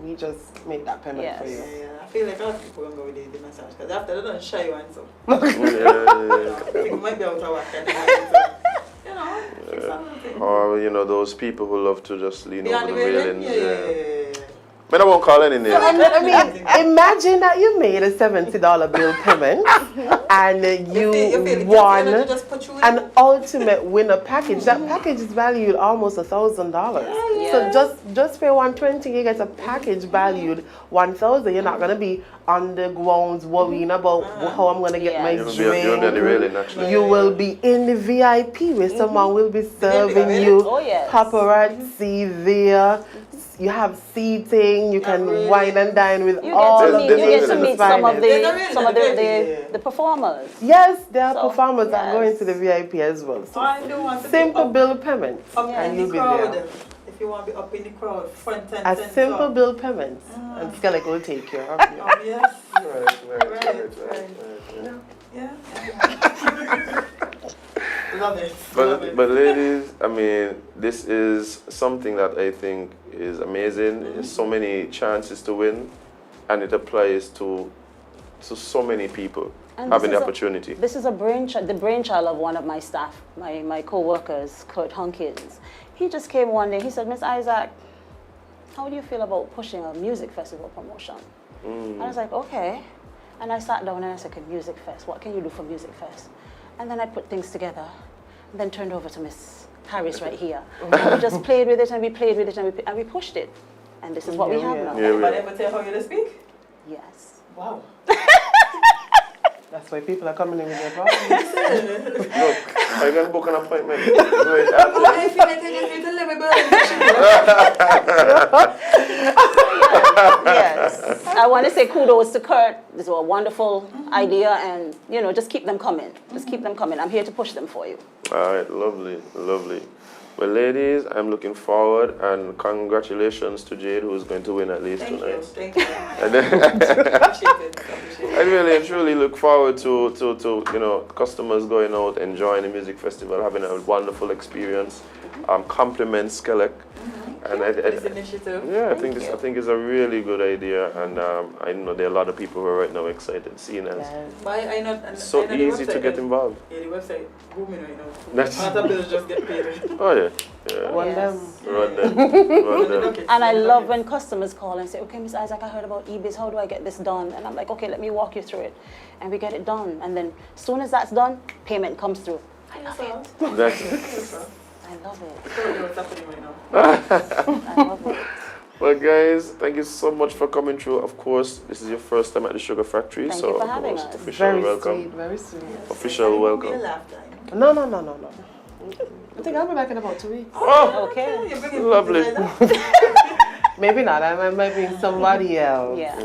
We just make that payment for you. Yeah, I feel like a lot of people don't go with the massage because after they don't shy you and so. I think it might be out of whack. Fix something. Or, those people who love to just lean Behind over the the railing? railings. Yeah. But I won't call any names. I mean, imagine that you made a $70 bill payment and you won an ultimate winner package. That package is valued almost $1,000. So just for $120, you get a package valued $1,000. You're not gonna be on the grounds worrying about how I'm gonna get my You'll be on the railing, actually. You will be in the VIP where someone will be serving you. Paparazzi there. You have seating. You can wine and dine with all of the You get to meet some of finest. the performers. Yes, there are So, performers that yes. go into the VIP as well. So I don't want to simple be bill payment, up and in you'll the be crowd. there. If you want to be up in the crowd, front and A center. simple bill payment, and SKELEC will take care of you. Yes. Right. Yeah. Love it. But ladies, I mean, this is something that I think is amazing. There's so many chances to win, and it applies to so many people And having this the is opportunity. This is the brainchild of one of my staff, my co-workers, Kurt Hunkins. He just came one day, he said, Miss Isaac, how do you feel about pushing a music festival promotion? And I was like, okay. And I sat down and I said, okay, Music Fest, what can you do for Music Fest? And then I put things together, and then turned over to Miss Harris right here. And we just played with it, and we played with it, and we pushed it. And this is what we have now. Anybody ever tell how you to speak? Yes. Wow. That's why people are coming in with their problems. Look, I can book an appointment. I feel like I just need to live Yes. I want to say kudos to Kurt. This was a wonderful idea, and just keep them coming. Just keep them coming. I'm here to push them for you. All right, lovely. Well, ladies, I'm looking forward, and congratulations to Jade, who's going to win at least tonight. Thank you. And then I really and truly look forward to customers going out, enjoying the music festival, having a wonderful experience. Compliment SKELEC, And This initiative. yeah, I think it's a really good idea, and I know there are a lot of people who are right now excited seeing us. I know, So I know the easy to website, get involved. Yeah, the website booming right now. That's- Other bills just get paid. Oh yeah, yeah. One them. Run them. And I love when customers call and say, okay, Miss Isaac, I heard about eBiz. How do I get this done? And I'm like, okay, let me walk you through it. And we get it done. And then as soon as that's done, payment comes through. I love it. That's I love it. What's happening right now? I love it. Well, guys, thank you so much for coming through. Of course, this is your first time at the Sugar Factory, Thank so you for having most us. official Very welcome. sweet, very sweet. Official welcome. No. I think I'll be back in about 2 weeks. Oh, Okay. lovely. Maybe not. I might bring somebody else. Yeah.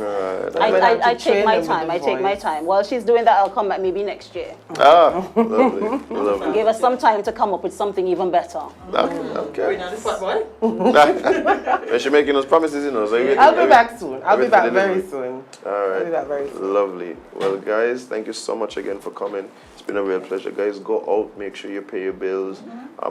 Alright. I take train my them with time. the I take my voice. time. While she's doing that, I'll come back maybe next year. Ah, lovely, lovely. Give us some time to come up with something even better. Okay. Now this fat boy? Yeah, she's making us promises, you know. So I'll be back soon. I'll be waiting for back very delivery. soon. All I'll be back very right. soon. Lovely. Well, guys, thank you so much again for coming. It's been a real pleasure. Guys, go out, make sure you pay your bills,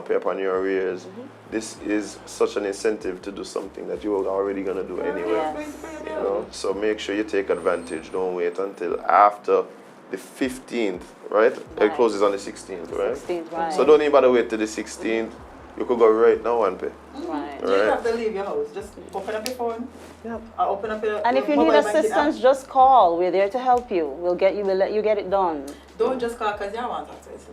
pay up on your arrears. This is such an incentive to do something that you were already going to do anyway. Yes. You know? So make sure you take advantage. Don't wait until after the 15th, right? It Right. closes on the 16th, right? 16th, right. So don't even bother wait till the 16th. You could go right now and pay. Right. You don't have to leave your house. Just open up your phone. Yep. Or open up your And if you mobile need banking assistance, app. just call. We're there to help you. We'll let you get it done. Don't just call because you want access.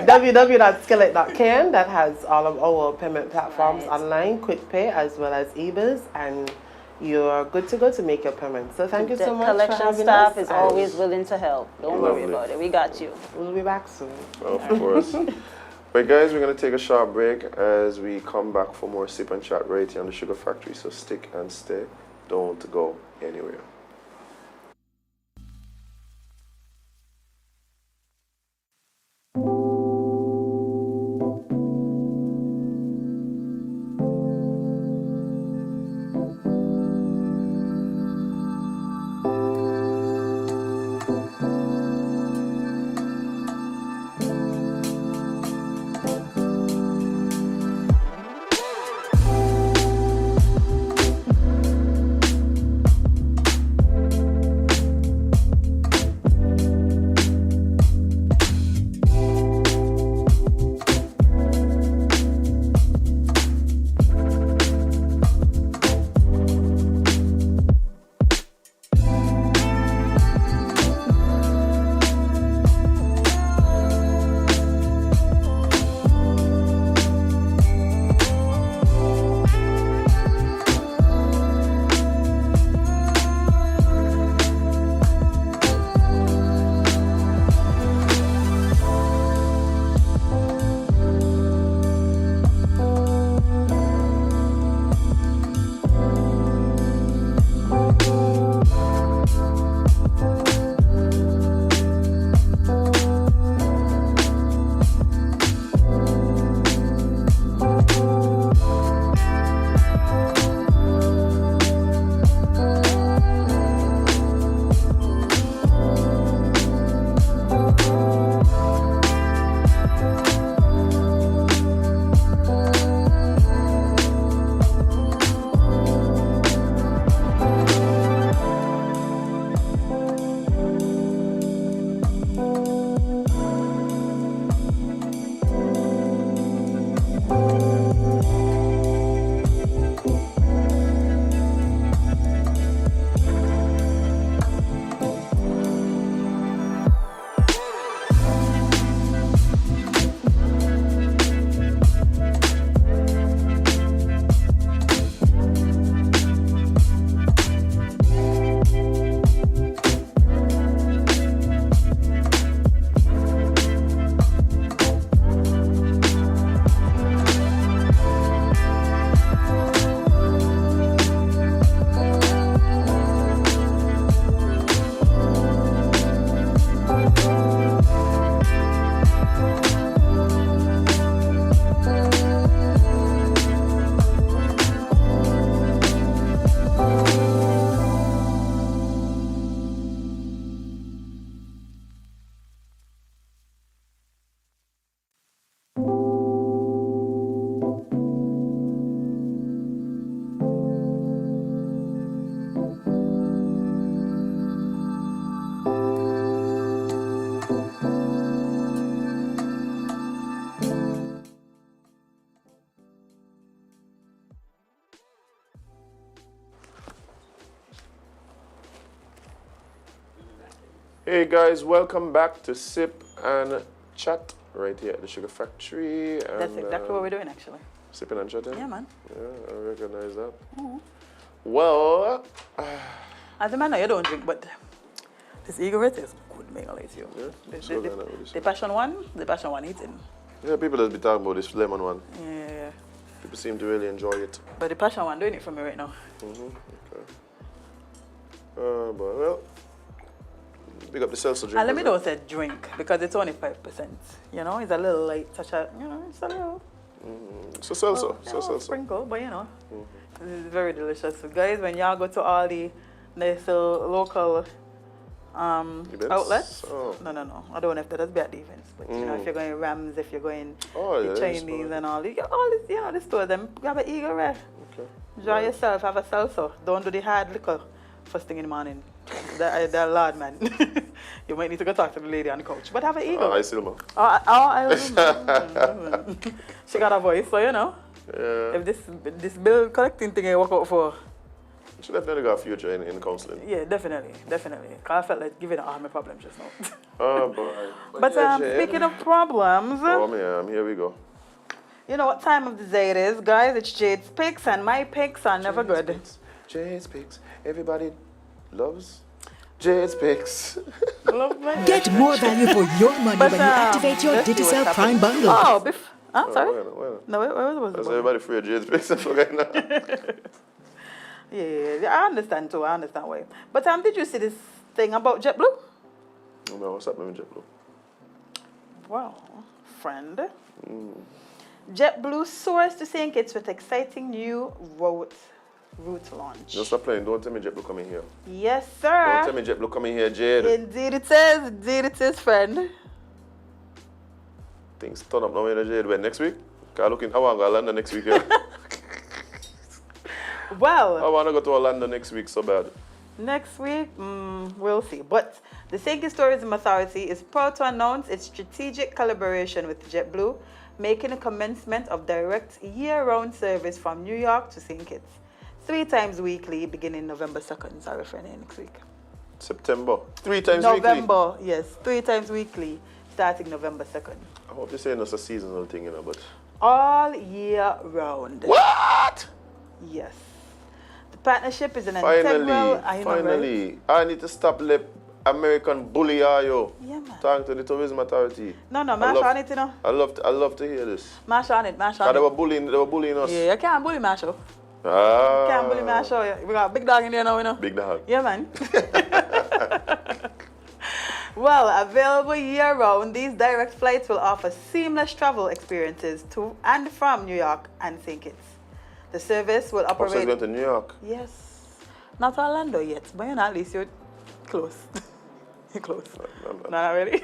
www.SKELEC.com that has all of our payment platforms Right. online, quick pay as well as eBiz, and you're good to go to make your payment. So thank you The so much for collection having staff us, is and always willing to help. Don't worry Lovely. about it. We got you. we'll be back soon. Of course. But guys, we're going to take a short break as we come back for more Sip and Chat right here on the Sugar Factory. So stick and stay. Don't go anywhere. Hey guys, welcome back to Sip and Chat right here at the Sugar Factory. And, That's exactly what we're doing, actually. Sipping and chatting? Yeah, man. Yeah, I recognize that. Well, As a man, no, you don't drink, but this Eagle is good, man. I'll let you. yeah, The passion one eating. yeah, people that be talking about this lemon one. Yeah. People seem to really enjoy it. But the passion one doing it for me right now. Okay. But well, pick up the seltzer drink. And let me don't say drink, because it's only 5%. You know, it's a little light, such a, you know, it's a little. So seltzer, Well, so seltzer. sprinkle, but you know, it's very delicious. So guys, when y'all go to all the nice local Events? outlets, Oh. no, I don't know if that's be at the events, but you know, if you're going Rams, if you're going Oh, yeah, the that's Chinese fine. and all this, you know, the store, them grab an Eagle Rare. Okay. Enjoy yourself, have a salsa. Don't do the hard liquor first thing in the morning. That lad, man. You might need to go talk to the lady on the couch, but have an Eagle. I Silma. She got a voice, so you know. Yeah. If this bill collecting thing ain't work out for, She definitely got a future in counseling. yeah, definitely. Cause I felt like giving her my problems just now. Oh boy. But yeah, Jade. speaking of problems, Oh man, here we go. you know what time of the day it is, guys? It's Jade's picks, and my picks are never good. Jade's Picks. Everybody loves Jade's Picks. Love my Get more value for your money But, when you activate your let's see what's Digicel happening. Prime bundle. Oh, sorry. Well. No, where was That's the everybody free of Jade's Picks. I forgot now. Yeah, I understand too. I understand why. But did you see this thing about JetBlue? No, what's happening with JetBlue? Well, friend. JetBlue soars to St. Kitts with exciting new route launch. Don't stop playing. Don't tell me JetBlue coming here. Yes, Don't tell sir. me JetBlue coming here, Jade. Indeed it is, friend. Things turn up now in the Jade. When next week? Cause I want to go to London next week. Yeah. I Well, want to go to Orlando next week so bad. next week, we'll see. But the St. Kitts Tourism Authority is proud to announce its strategic collaboration with JetBlue, making a commencement of direct year-round service from New York to St. Kitts, 3 times weekly, beginning November 2nd. Sorry for next week. September. 3 times weekly. November, yes, 3 times weekly, starting November 2nd. I hope you're saying it's a seasonal thing, you know, but... All year round. What? Yes. The partnership is an integral... Finally. I need to stop let American bully you. Yeah, man. Talking to the tourism authority. No, mash on it, you know. I love to hear this. Mash on it. Cause they were bullying us. Yeah, you can't bully Masho. Ah. Can't bully Masho. We got a big dog in there now, you know. Big dog. Yeah, man. Well, available year-round, these direct flights will offer seamless travel experiences to and from New York and St. Kitts. The service will Also operate... going to New York. Yes. Not Orlando yet, but you know, at least you're close. You're close. No, not really.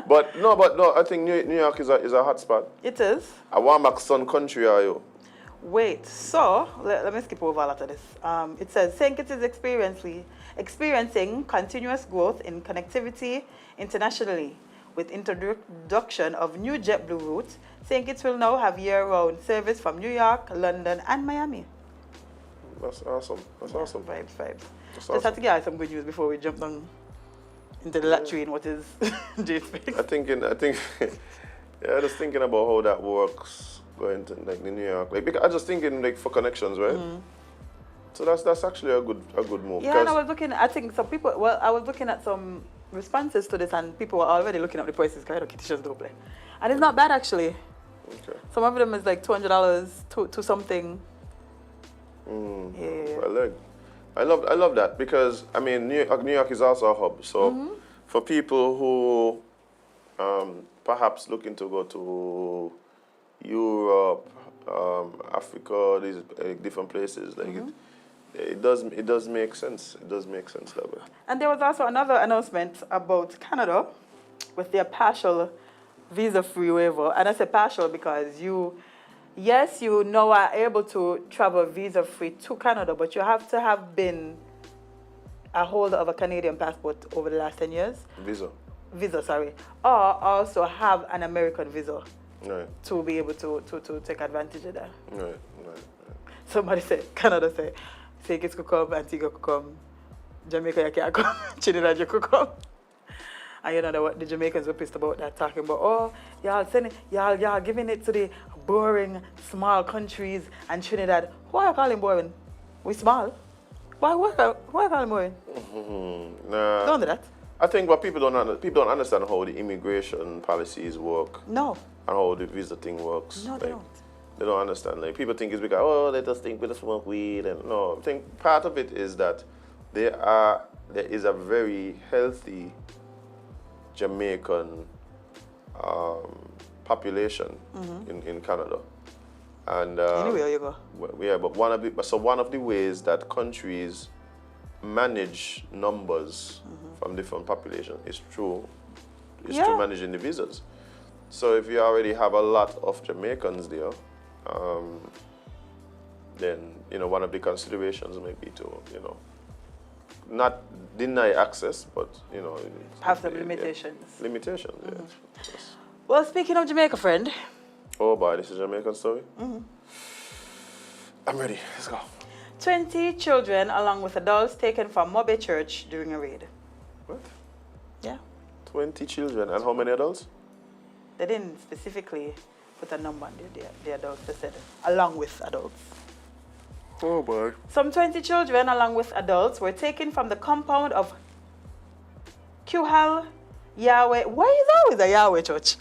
But no, I think New York is a hot spot. It is. I want back Sun Country, are you? Wait, so let me skip over a lot of this. It says St. Kitts is experiencing continuous growth in connectivity internationally. With introduction of new JetBlue routes, St. Kitts will now have year-round service from New York, London, and Miami. That's awesome. That's awesome. Vibes. That's Just awesome. have to get some good news before we jump down into the latrine. What is Jade's fix? I think, yeah, just thinking about how that works going to like New York. Like, because I just thinking like for connections, right? So that's actually a good move. Yeah, and I was looking. I think some people. Well, I was looking at some responses to this, and people were already looking up the prices. Cause Kitty just don't play, and it's not bad actually. Okay. Some of them is like $200 to something. Yeah. Well, like, I love that because I mean New York is also a hub. So for people who perhaps looking to go to Europe, Africa, these different places, like it does make sense. It does make sense that way. And there was also another announcement about Canada with their partial visa-free waiver. And I say partial because you now are able to travel visa-free to Canada, but you have to have been a holder of a Canadian passport over the last 10 years. Visa, sorry. Or also have an American visa. Right. To be able to take advantage of that. Right. Somebody said, Canada say, St. Kitts could come, Antigua could come, Jamaica you can't come, Trinidad you could come. And you know what the Jamaicans were pissed about that, talking about, oh, y'all giving it to the boring small countries and Trinidad. Why you call him boring? We small. Why call him boring? Nah. Don't do that. I think what people don't understand how the immigration policies work. No. And how the visa thing works. No, they don't. They don't understand. Like people think it's because they just think we just smoke weed and no. I think part of it is that there is a very healthy Jamaican population in Canada. And Anywhere you go. yeah, but one of the ways that countries manage numbers from different population is through managing the visas. So if you already have a lot of Jamaicans there, then one of the considerations may be to not deny access, but Have some limitations. Limitations, yes. Well, speaking of Jamaica, friend. Oh boy, this is a Jamaican story. I'm ready. Let's go. 20 children along with adults taken from Mobe Church during a raid. What? Yeah. 20 children and how many adults? They didn't specifically put a number on the adults. They said along with adults. Oh boy. Some 20 children along with adults were taken from the compound of Kuhal Yahweh. Why is always a Yahweh church?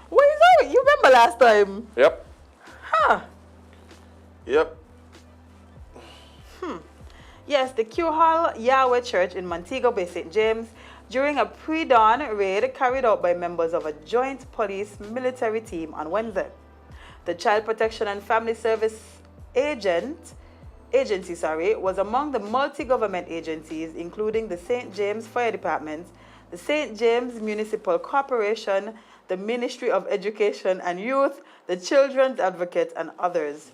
Why is always? You remember last time? Yep. Huh. Yep. Yes, the Kuhal Yahweh Church in Montego Bay, St. James, during a pre-dawn raid carried out by members of a joint police military team on Wednesday. The Child Protection and Family Service agency was among the multi-government agencies, including the St. James Fire Department, the St. James Municipal Corporation, the Ministry of Education and Youth, the Children's Advocate, and others,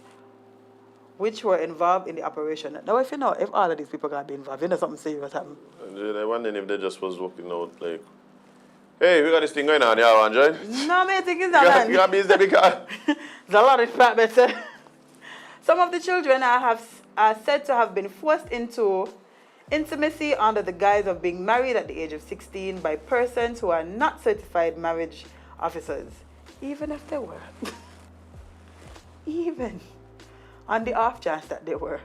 which were involved in the operation. Now, if all of these people got to be involved, something serious happened. I wonder if they just was working out like, hey, we got this thing going on, y'all want to join? No, I think it's not. You got me there because... There's a lot of departments. Some of the children are said to have been forced into intimacy under the guise of being married at the age of 16 by persons who are not certified marriage officers, even if they were. Even on the off chance that they were.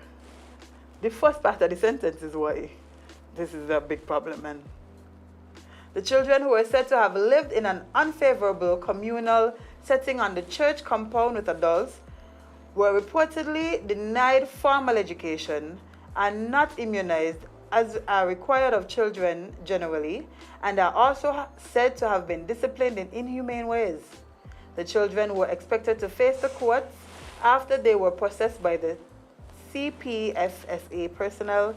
The first part of the sentence is why this is a big problem, man. The children, who were said to have lived in an unfavorable communal setting on the church compound with adults, were reportedly denied formal education and not immunized as are required of children generally, and are also said to have been disciplined in inhumane ways. The children were expected to face the courts after they were processed by the CPFSA personnel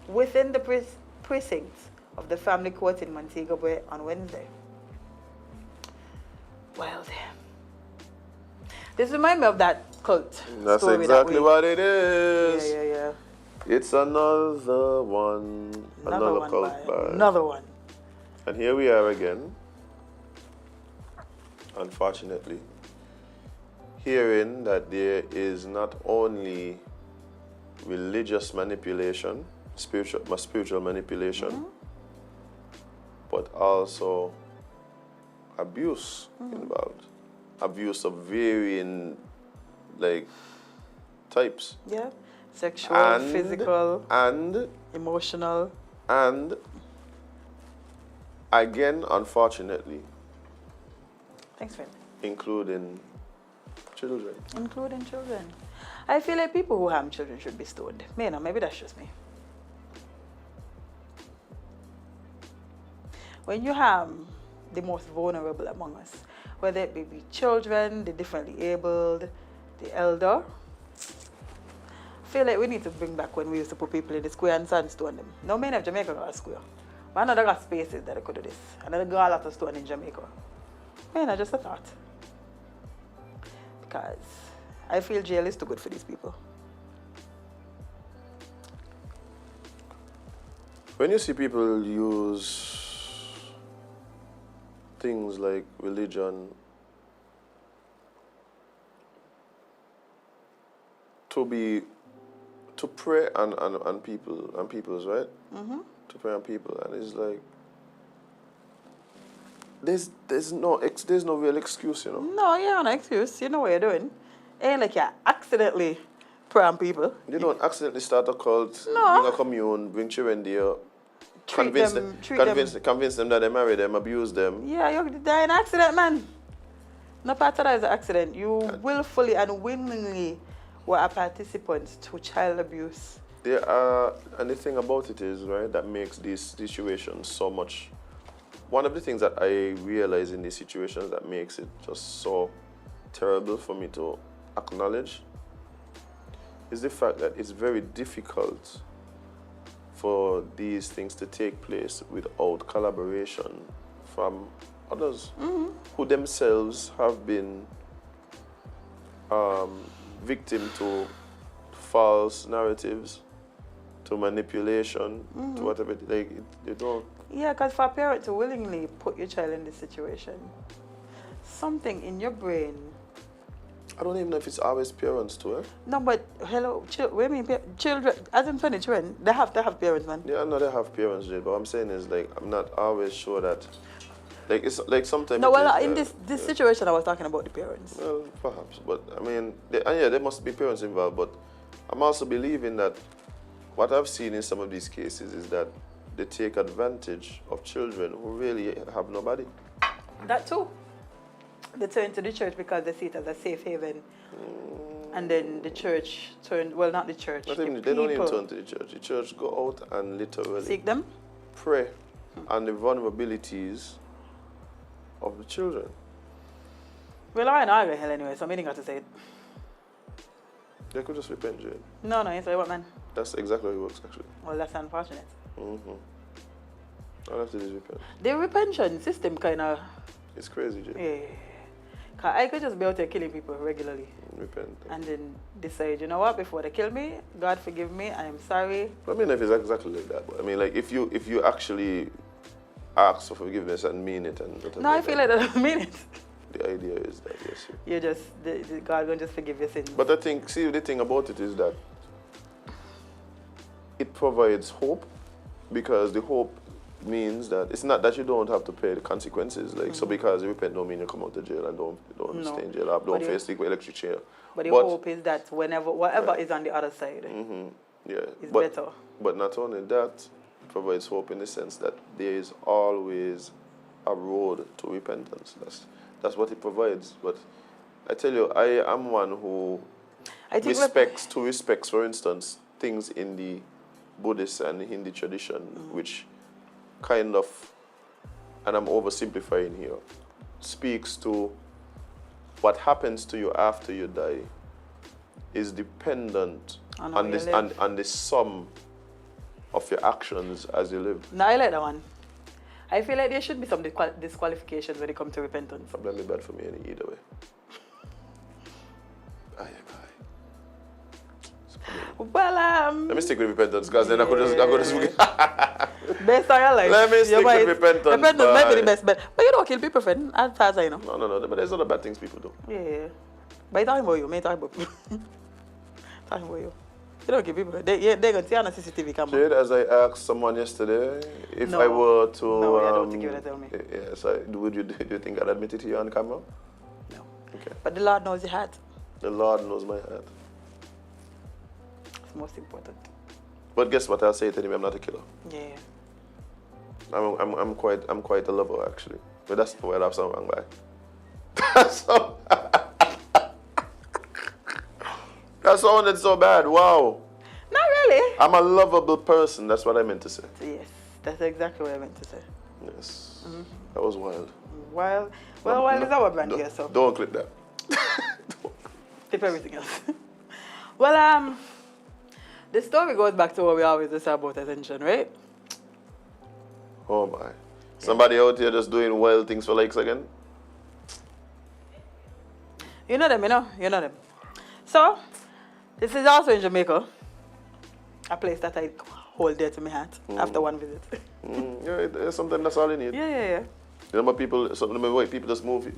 within the precincts of the family court in Montego Bay on Wednesday. Well, this reminds me of that cult. That's story exactly that what it is. Yeah. It's another one. Another cult by. Another one. And here we are again. Unfortunately, hearing that there is not only religious manipulation, spiritual manipulation, but also abuse involved. Abuse of varying types. Yeah. Sexual, physical, and emotional. And again, unfortunately, thanks, friend. including children. Including children. I feel like people who harm children should be stoned. Maybe that's just me. When you harm the most vulnerable among us, whether it be children, the differently abled, the elder, I feel like we need to bring back when we used to put people in the square and sandstone them. Now, many of Jamaica got a square. But another got spaces that they could do this. Another got a lot of stone in Jamaica. Just a thought. Because I feel jail is too good for these people. When you see people use things like religion to prey on people's right? To prey on people, and it's like there's no real excuse, you know. No, you have no excuse. You know what you're doing. Ain't like you accidentally pram people. You don't accidentally start a cult, No. bring a commune, bring children there, Treat convince them- them, treat convince them that they marry them, abuse them. Yeah, you're dying accident, man. No part of that is an accident. You willfully and willingly were a participant to child abuse. There are, and the thing about it is, right, that makes these situations so much. One of the things that I realize in these situations that makes it just so terrible for me to acknowledge is the fact that it's very difficult for these things to take place without collaboration from others who themselves have been victim to false narratives, to manipulation, to whatever. Like, they don't. Yeah, because for a parent to willingly put your child in this situation, something in your brain. I don't even know if it's always parents too, eh? No, but hello, children, as in 20 children, they have to have parents, man. Yeah, I know they have parents, Jade, but what I'm saying is, like, I'm not always sure that, like, it's like sometimes. No, it well, is, in this situation, I was talking about the parents. Well, perhaps, but I mean, there must be parents involved, but I'm also believing that what I've seen in some of these cases is that they take advantage of children who really have nobody. That too. They turn to the church because they see it as a safe haven. And then the church turned, well, not the church. Not the even, they don't even people turn to the church. The church go out and literally seek them. pray on the vulnerabilities of the children. Well, I know I go hell anyway, so I ain't got to say it. They could just repent, Jade. No, you say what, man? That's exactly how it works, actually. Well, that's unfortunate. All I have to do is repent. The repention system kind of, It's crazy, Jade. yeah. Cause I could just be out there killing people regularly. Repent. And then decide, you know what, before they kill me, God forgive me, I am sorry. I mean, if it's exactly like that, but I mean, like, if you actually ask for forgiveness and mean it, and No, I feel like that doesn't mean it. the idea is that, yes. You just, God gonna just forgive your sins. But I think, see, the thing about it is that it provides hope, because the hope means that it's not that you don't have to pay the consequences. Like, so because you repent don't mean you come out of jail and don't No. stay in jail, don't But face the electric chair. But the hope is that whatever is on the other side Yeah, is but, better. But not only that, it provides hope in the sense that there is always a road to repentance. That's what it provides. But I tell you, I am one who respects, for instance, things in the Buddhist and Hindu tradition, which kind of, and I'm oversimplifying here, speaks to what happens to you after you die is dependent on the sum of your actions as you live. No, I like that one. I feel like there should be some disqualifications when it comes to repentance. Probably bad for me either way. Well, let me stick with repentance, because then I could just based on your life. Let me stick with repentance. Repentance might be the best bet. But you don't kill people, friend, as far as I know. No, but there's other bad things people do. Yeah. But I'm talking about you, I'm talking about people. Talking about you. You don't kill people. They're going to see on a CCTV camera. Jade, as I asked someone yesterday, if I were to... No, I don't think you would tell me. Yes, do you think I'd admit it to you on camera? No. Okay. But the Lord knows your heart. The Lord knows my heart. It's most important. But guess what? I'll say it anyway. I'm not a killer. Yeah. I'm quite a lover, actually. But that's the word I have something wrong by. That sounded so bad. Wow. Not really. I'm a lovable person. That's what I meant to say. Yes, that's exactly what I meant to say. Yes. That was wild. Wild is our brand here, so. Don't clip that. Clip everything else. Well, the story goes back to what we always say about attention, right? Oh my. Somebody out here just doing wild things for likes again? You know them, you know them. So, this is also in Jamaica, a place that I hold dear to my heart after one visit. Yeah, sometimes that's all you need. Yeah. You know, some of the white people just move,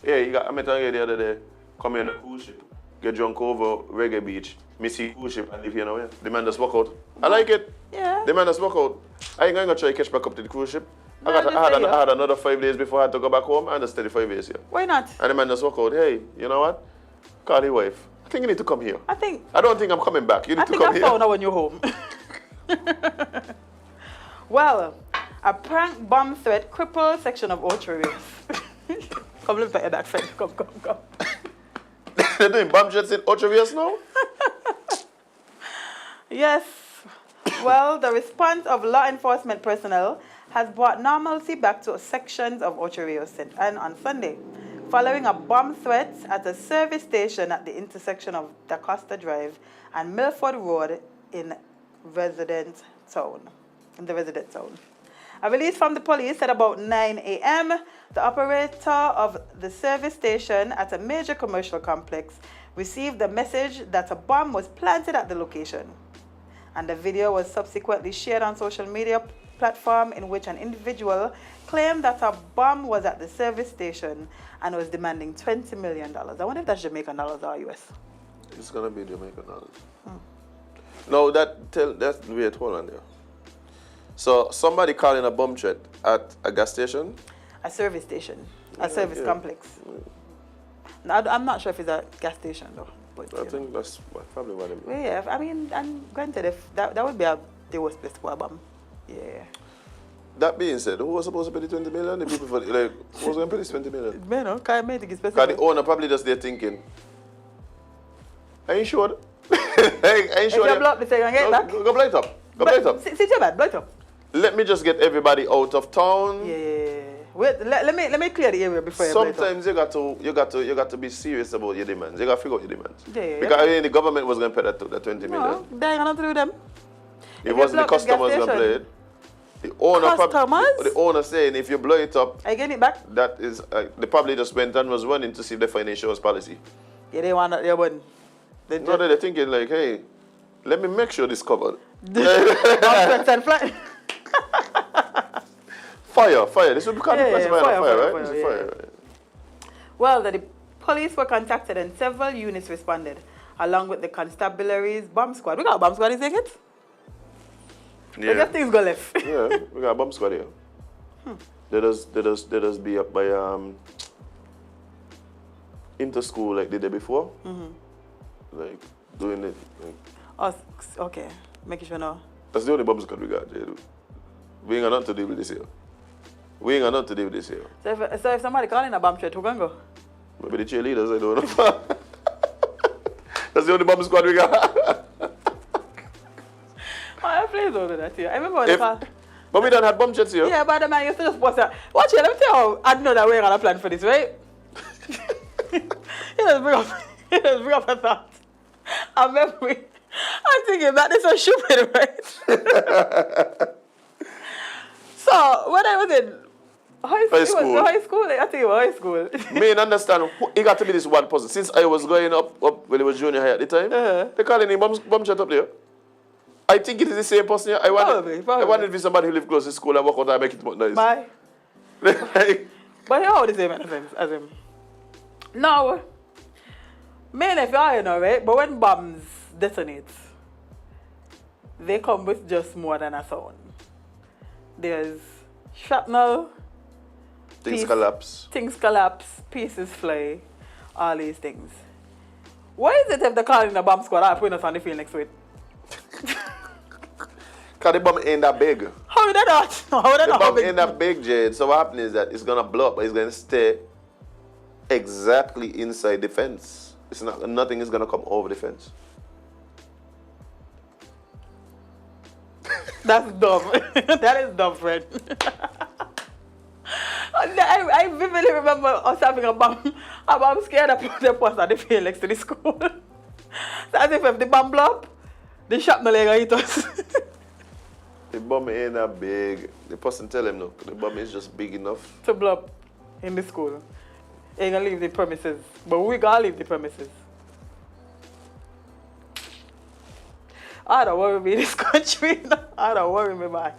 I met a guy the other day, come in on a cruise ship, get drunk over Reggae Beach, miss the cruise ship and leave here now, yeah. The man just walk out. I like it. Yeah. The man just walk out. I ain't going to try to catch back up to the cruise ship. I had another 5 days before I had to go back home, and I stayed 5 days here. Why not? And the man just walk out, hey, you know what? Call your wife. I think you need to come here. I don't think I'm coming back. You need to come here. I found out when you're home. Well, a prank bomb threat crippled section of Orchard. Come look at that friend. Come. They're doing bomb threats in Orchard now? Yes. Well, the response of law enforcement personnel has brought normalcy back to sections of Ocho Rios and on Sunday, following a bomb threat at a service station at the intersection of Da Costa Drive and Milford Road in the resident town. A release from the police at about 9 a.m., the operator of the service station at a major commercial complex received the message that a bomb was planted at the location. And the video was subsequently shared on social media platform in which an individual claimed that a bomb was at the service station and was demanding $20 million. I wonder if that's Jamaican dollars or US. It's gonna be Jamaican dollars. No, wait, hold on there. So somebody calling a bomb threat at a gas station? A service station, a service complex. Now, I'm not sure if it's a gas station though. But, I think that's probably what it means. Yeah, I mean, and granted, if that would be the worst place to put a bomb. Yeah. That being said, who was supposed to pay the 20 million? The people who was going to pay this 20 million? Man, no, can't make it specific. Because the owner probably just there thinking, are you sure? Are you sure? If you blow up the thing and get back. Go blow it up. Go blow it up. Sit your bad, blow it up. Let me just get everybody out of town. Yeah. Wait, let me clear the area before Sometimes you got to be serious about your demands. You got to figure out your demands. Yeah. Because I mean, the government was going to pay that 20 million. No, they ain't got nothing to do with them. It wasn't the customers going to play it. The owner Customers? The owner saying if you blow it up, I get it back. that is they probably just went and was running to see the financial policy. Yeah, they want that. One. No, they're thinking like, hey, let me make sure this covered. Fire. This would be classified fire, right? This is fire, right? Well, the police were contacted and several units responded, along with the constabulary's bomb squad. We got a bomb squad, you think it? Yeah. I guess things go left. Yeah, we got a bomb squad here. They just be up by inter school like they did before. Like doing it. Like, oh, okay. Making sure now. That's the only bomb squad we got, Jade. We ain't got nothing to do with this here. So if somebody calling a bomb threat, who can go? Maybe the cheerleaders, I don't know. That's the only bomb squad we got. I play over that here. I remember when they call. But we don't have bomb jets here. Yeah, but the man used to just post that. Watch it, let me tell you how I know that we're gonna plan for this, right? He just bring up a thought. A memory. I'm thinking that this was stupid, right? So when I was in high school, I think it was high school. Me and understand, it got to be this one person. Since I was going up when it was junior high at the time, they calling him bomb chat up there. I think it is the same person here. I wanted to be somebody who lived close to school and walk out and make it more nice. Bye. But you know the same as him. Now, men if you are, you know, right? But when bombs detonate, they come with just more than a sound. There's shrapnel. Things collapse, pieces fly, all these things. Why is it if they're calling the bomb squad are putting us on the field next week? Because the bomb ain't that big. How would they not? The bomb ain't that big, Jade. So what happens is that it's going to blow up, but it's going to stay exactly inside the fence. Nothing is going to come over the fence. That's dumb. That is dumb, friend. I vividly remember us having a bomb scared to put the post at the field next to the school. So as if the bomb blow up, the shrapnel ain't gonna hit us. The bomb ain't that big. The person tell him, look, the bomb is just big enough to blow up in the school. Ain't gonna leave the premises. But we gotta leave the premises. I don't worry me in this country. I don't worry me, man.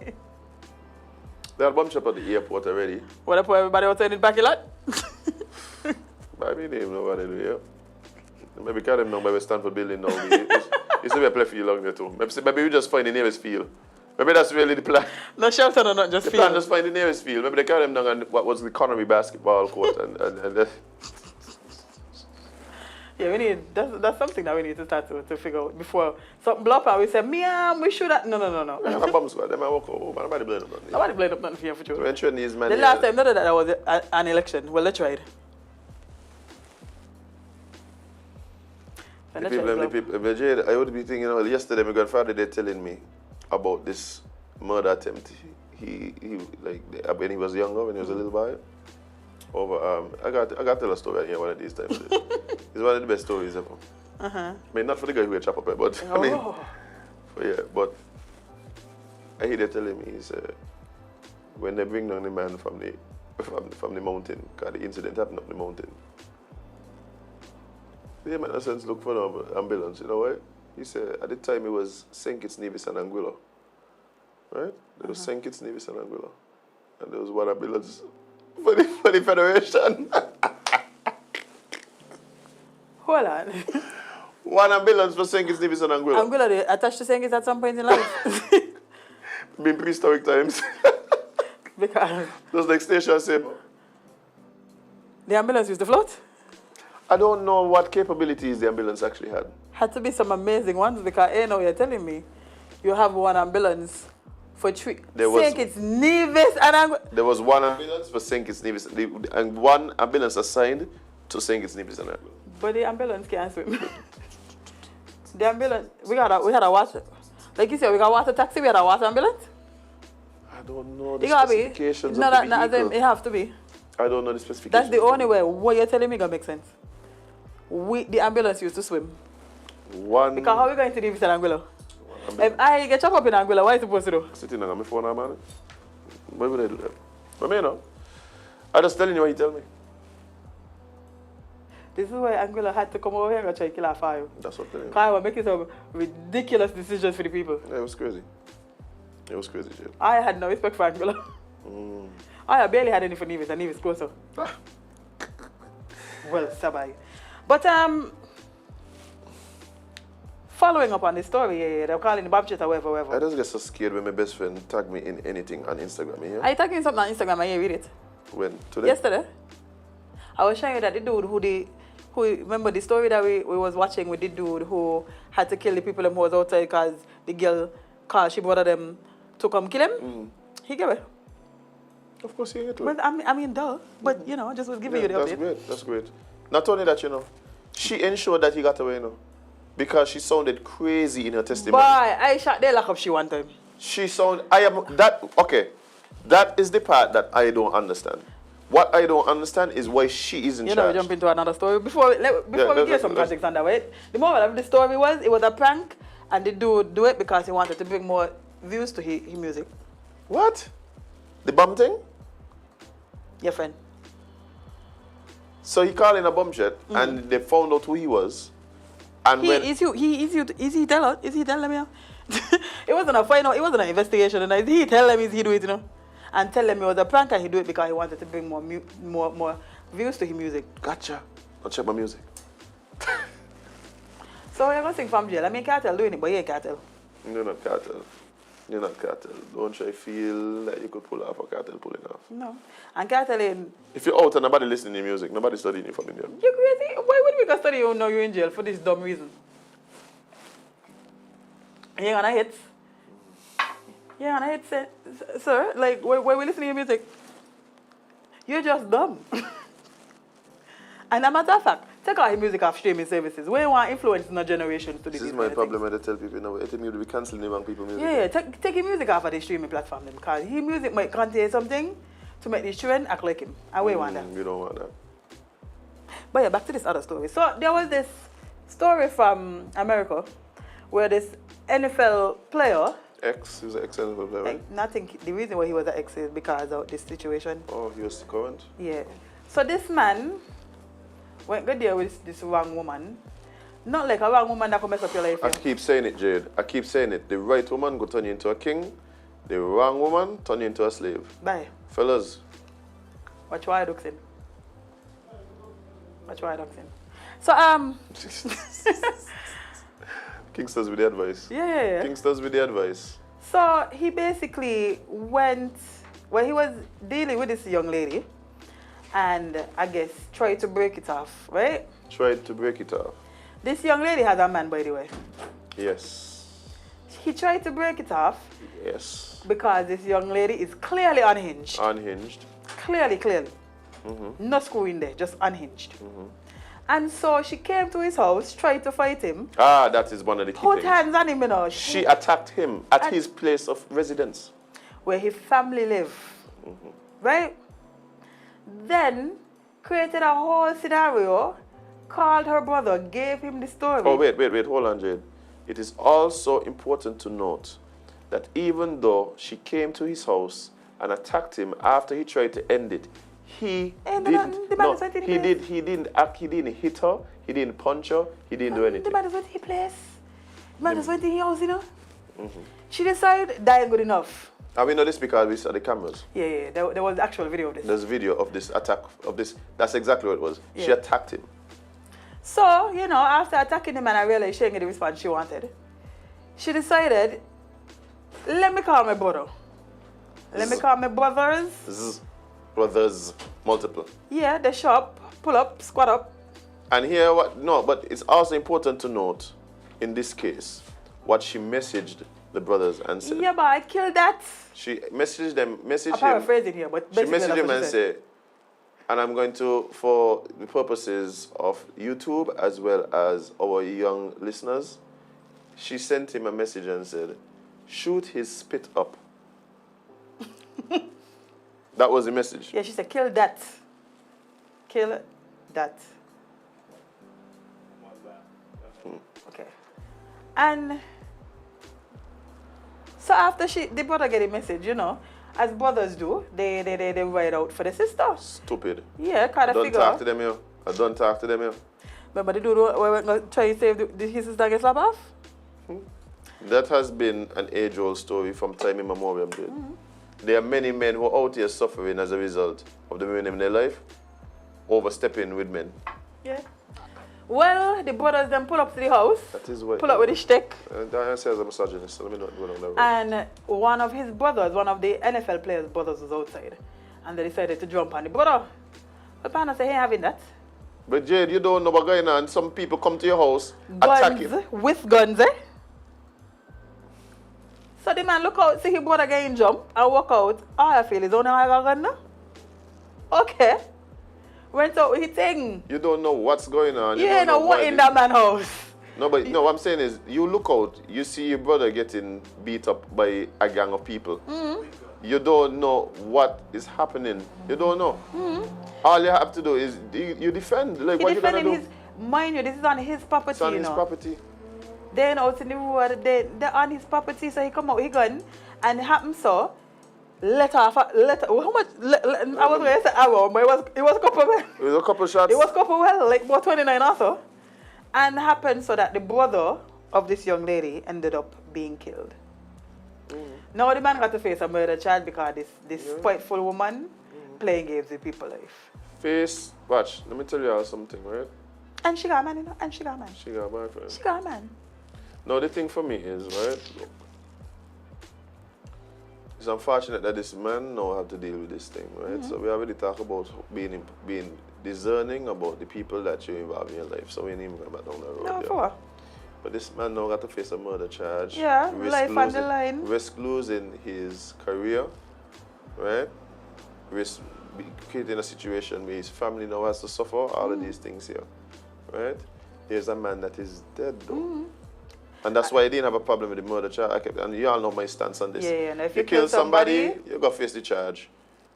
They had bomb shop at the airport already. What up, everybody outside in the parking lot? I mean, they don't know what they do here. Maybe call them now by the Stanford building now. It's a play field along there too. Maybe we just find the nearest field Maybe that's really the plan. No shelter, no, not just The field. plan just find the nearest field. Maybe they carry them down on what was the Connery basketball court and Yeah, we need, that's something that we need to start to figure out before something blow up and we say, meow, we should have, no. I'm a bomb squad. Them I walk over. Nobody blame them. Nobody blame up nothing for you for sure. When training these men. The last time, not that there was an election, well, they tried. The people, Jade, I would be thinking, yesterday my grandfather they telling me about this murder attempt. He like when he was younger, when he was a little boy. Over I got to tell a story here one of these times. It's one of the best stories ever. I mean, not for the guy who get chopped up, but I mean, but I hear they telling me, he said, when they bring down the man from the mountain, because the incident happened up the mountain. They might not sense look for an ambulance, you know why? He said at the time it was St. Kitts, Nevis and Anguilla. Right? There was St. Kitts, Nevis and Anguilla. And there was one ambulance for the Federation. Hold on. One ambulance for St. Kitts, Nevis and Anguilla. Anguilla, they attached to St. Kitts at some point in life. Been prehistoric times. Because Those like station same. the ambulance used to float. I don't know what capabilities the ambulance actually had. Had to be some amazing ones because, now you're telling me you have one ambulance for St. Kitts, Nevis and Anguilla. There was one ambulance for St. Kitts, Nevis, and one ambulance assigned to St. Kitts, Nevis and Anguilla. But the ambulance can't swim. The ambulance, we had a water, like you said, we got a water taxi, we had a water ambulance. I don't know the It gotta specifications be. of the vehicle. It have to be. I don't know the specifications. That's the only way. What you're telling me gonna make sense. The ambulance used to swim. One. Because how are we going to Nevis and Anguilla? If I get chopped up in Anguilla, what are you supposed to do? Sitting on my phone now, man. Why would I do that? But me, I'm just telling you what you tell me. This is why Anguilla had to come over here and try to kill our fire. That's what I'm telling you. Because I was making some ridiculous decisions for the people. Yeah, it was crazy. It was crazy, Jade. I had no respect for Anguilla. I barely had any for Nevis, and Nevis closer. Well, sabai. But following up on the story, they're calling the Bob chat or whatever. I just get so scared when my best friend tag me in anything on Instagram. You hear? Are you tagging something on Instagram and you read it? When? Today? Yesterday. I was showing you that the dude who remember the story that we was watching with the dude who had to kill the people who was outside because the girl called she brought them to come kill him? He gave it. Of course he get it. But I mean, duh. But, just was giving you the update. That's great. Not only that, she ensured that he got away, because she sounded crazy in her testimony. Boy, I shot they lock up she one time. That is the part that I don't understand. What I don't understand is why she is in charge. We jump into another story. Before we get some context on that, right? The moral of the story was, it was a prank, and the dude do it because he wanted to bring more views to his music. What? The bum thing? Your friend. So he called in a bum chat, and they found out who he was. And Is he tell them, yeah? It wasn't a final, it wasn't an investigation, and he tell them he do it, and tell them it was a prank and he do it because he wanted to bring more views to his music. Gotcha. I'll check my music. So you're gonna sing from jail. I mean, Cartel doing it, but you ain't Cartel. You're not Cartel. You're not Cartel. Don't try to feel like you could pull off a Cartel pulling off. No. And Cartel ain't... If you're out and nobody listening to your music, nobody studying you from India. You crazy? Why would we go study you now you're in jail for this dumb reason? You ain't gonna hit? You ain't gonna hit, sir? Like, why we listening to your music? You're just dumb. And a matter of fact, take all your music off streaming services. Where you want influence in a generation to do this is my problem when I tell people, I tell me to be cancelling the wrong people music. Yeah, take your music off of the streaming platform then, because his music might contain something to make the children act like him. And we want that. We don't want that. But yeah, back to this other story. So there was this story from America where this NFL player... He was an ex-NFL player, right? Nothing. The reason why he was an ex is because of this situation. Oh, he was current? Yeah. So this man went good there with this wrong woman. Not like a wrong woman that can mess up your life. I keep saying it, Jade. I keep saying it. The right woman will turn you into a king. The wrong woman turn you into a slave. Bye. Fellas. Watch why I ducks in. Watch why I ducks in. So, Kingsters with the advice. Yeah. Kingsters with the advice. So he basically went, well, he was dealing with this young lady and I guess tried to break it off, right? Tried to break it off. This young lady has a man, by the way. Yes. He tried to break it off Yes. because this young lady is clearly unhinged. Unhinged. Clearly. No screw in there, just unhinged. And so she came to his house, tried to fight him. Ah, that is one of the key Put things. hands on him, you know. She attacked him at his place of residence. Where his family live. Right? Then created a whole scenario, called her brother, gave him the story. Oh, wait, hold on, Jade. It is also important to note that even though she came to his house and attacked him after he tried to end it, he didn't hit her, he didn't punch her, he didn't do anything. The man went to his place. The man just went to his house, you know. She decided that ain't good enough. And we know this because we saw the cameras. Yeah, there was actual video of this. There's video of this attack, of this. That's exactly what it was. She Yeah. attacked him. So, you know, after attacking him and I realized she didn't get the response she wanted, she decided, let me call my brother. Let me call my brothers. Brothers, multiple. Yeah, they shop, pull up, squat up. And here, but it's also important to note, in this case, what she messaged the brothers and said. Yeah, but I killed that. She messaged them, I'm paraphrasing here, but she basically messaged that's him what and she said. said, and I'm going to, for the purposes of YouTube as well as our young listeners, she sent him a message and said, shoot his spit up. That was the message. Yeah, she said, kill that. Kill that. Okay. And so after the brother get a message, you know, as brothers do, they ride out for the sister. Stupid. Yeah, kind of Don't figure. talk to them here. I don't talk to them here. Remember the dude who went try to save his sister get slapped off? That has been an age-old story from time immemorial. There are many men who are out here suffering as a result of the women in their life overstepping with men. Yeah. Well, the brothers then pull up to the house. That is what. Pull up with the stick. Diane says I'm a misogynist, so let me not go down that road. And one of his brothers, one of the NFL players' brothers was outside. And they decided to jump on the brother. But Pana said, he ain't having that. But Jade, you don't know what's going on. Some people come to your house, attack you. With guns, eh? So the man look out, see his brother getting jump and walk out. All I feel is only have a gun now. Okay. Went out with his thing. You don't know what's going on. You ain't know what in that man's house. No, but no, what I'm saying is, you look out, you see your brother getting beat up by a gang of people. You don't know what is happening. You don't know. All you have to do is you defend. Like, what you gonna do? Mind you, this is on his property. It's on his property. They're out in the road, they're on his property, so he come out with his gun, and it happened so. How much? I was going to say arrow, but it was a couple. It was a couple shots. It was a couple, like about 29 also. And happened so that the brother of this young lady ended up being killed. Now the man got to face a murder charge because this spiteful woman playing games with people's life. Watch, let me tell you all something, right? And she got a man, you know, and she got a man. She got a boyfriend. She got a man. No, the thing for me is, right, look, it's unfortunate that this man now have to deal with this thing, right? So we already talk about being discerning about the people that you involve in your life, so we ain't even going back down the road. No, there. for But this man now got to face a murder charge. Yeah, life on the line. Risk losing his career, right? Risk creating a situation where his family now has to suffer all of these things here, right? Here's a man that is dead though. And that's why I didn't have a problem with the murder charge. And you all know my stance on this. Yeah, and if you kill somebody, you got to face the charge,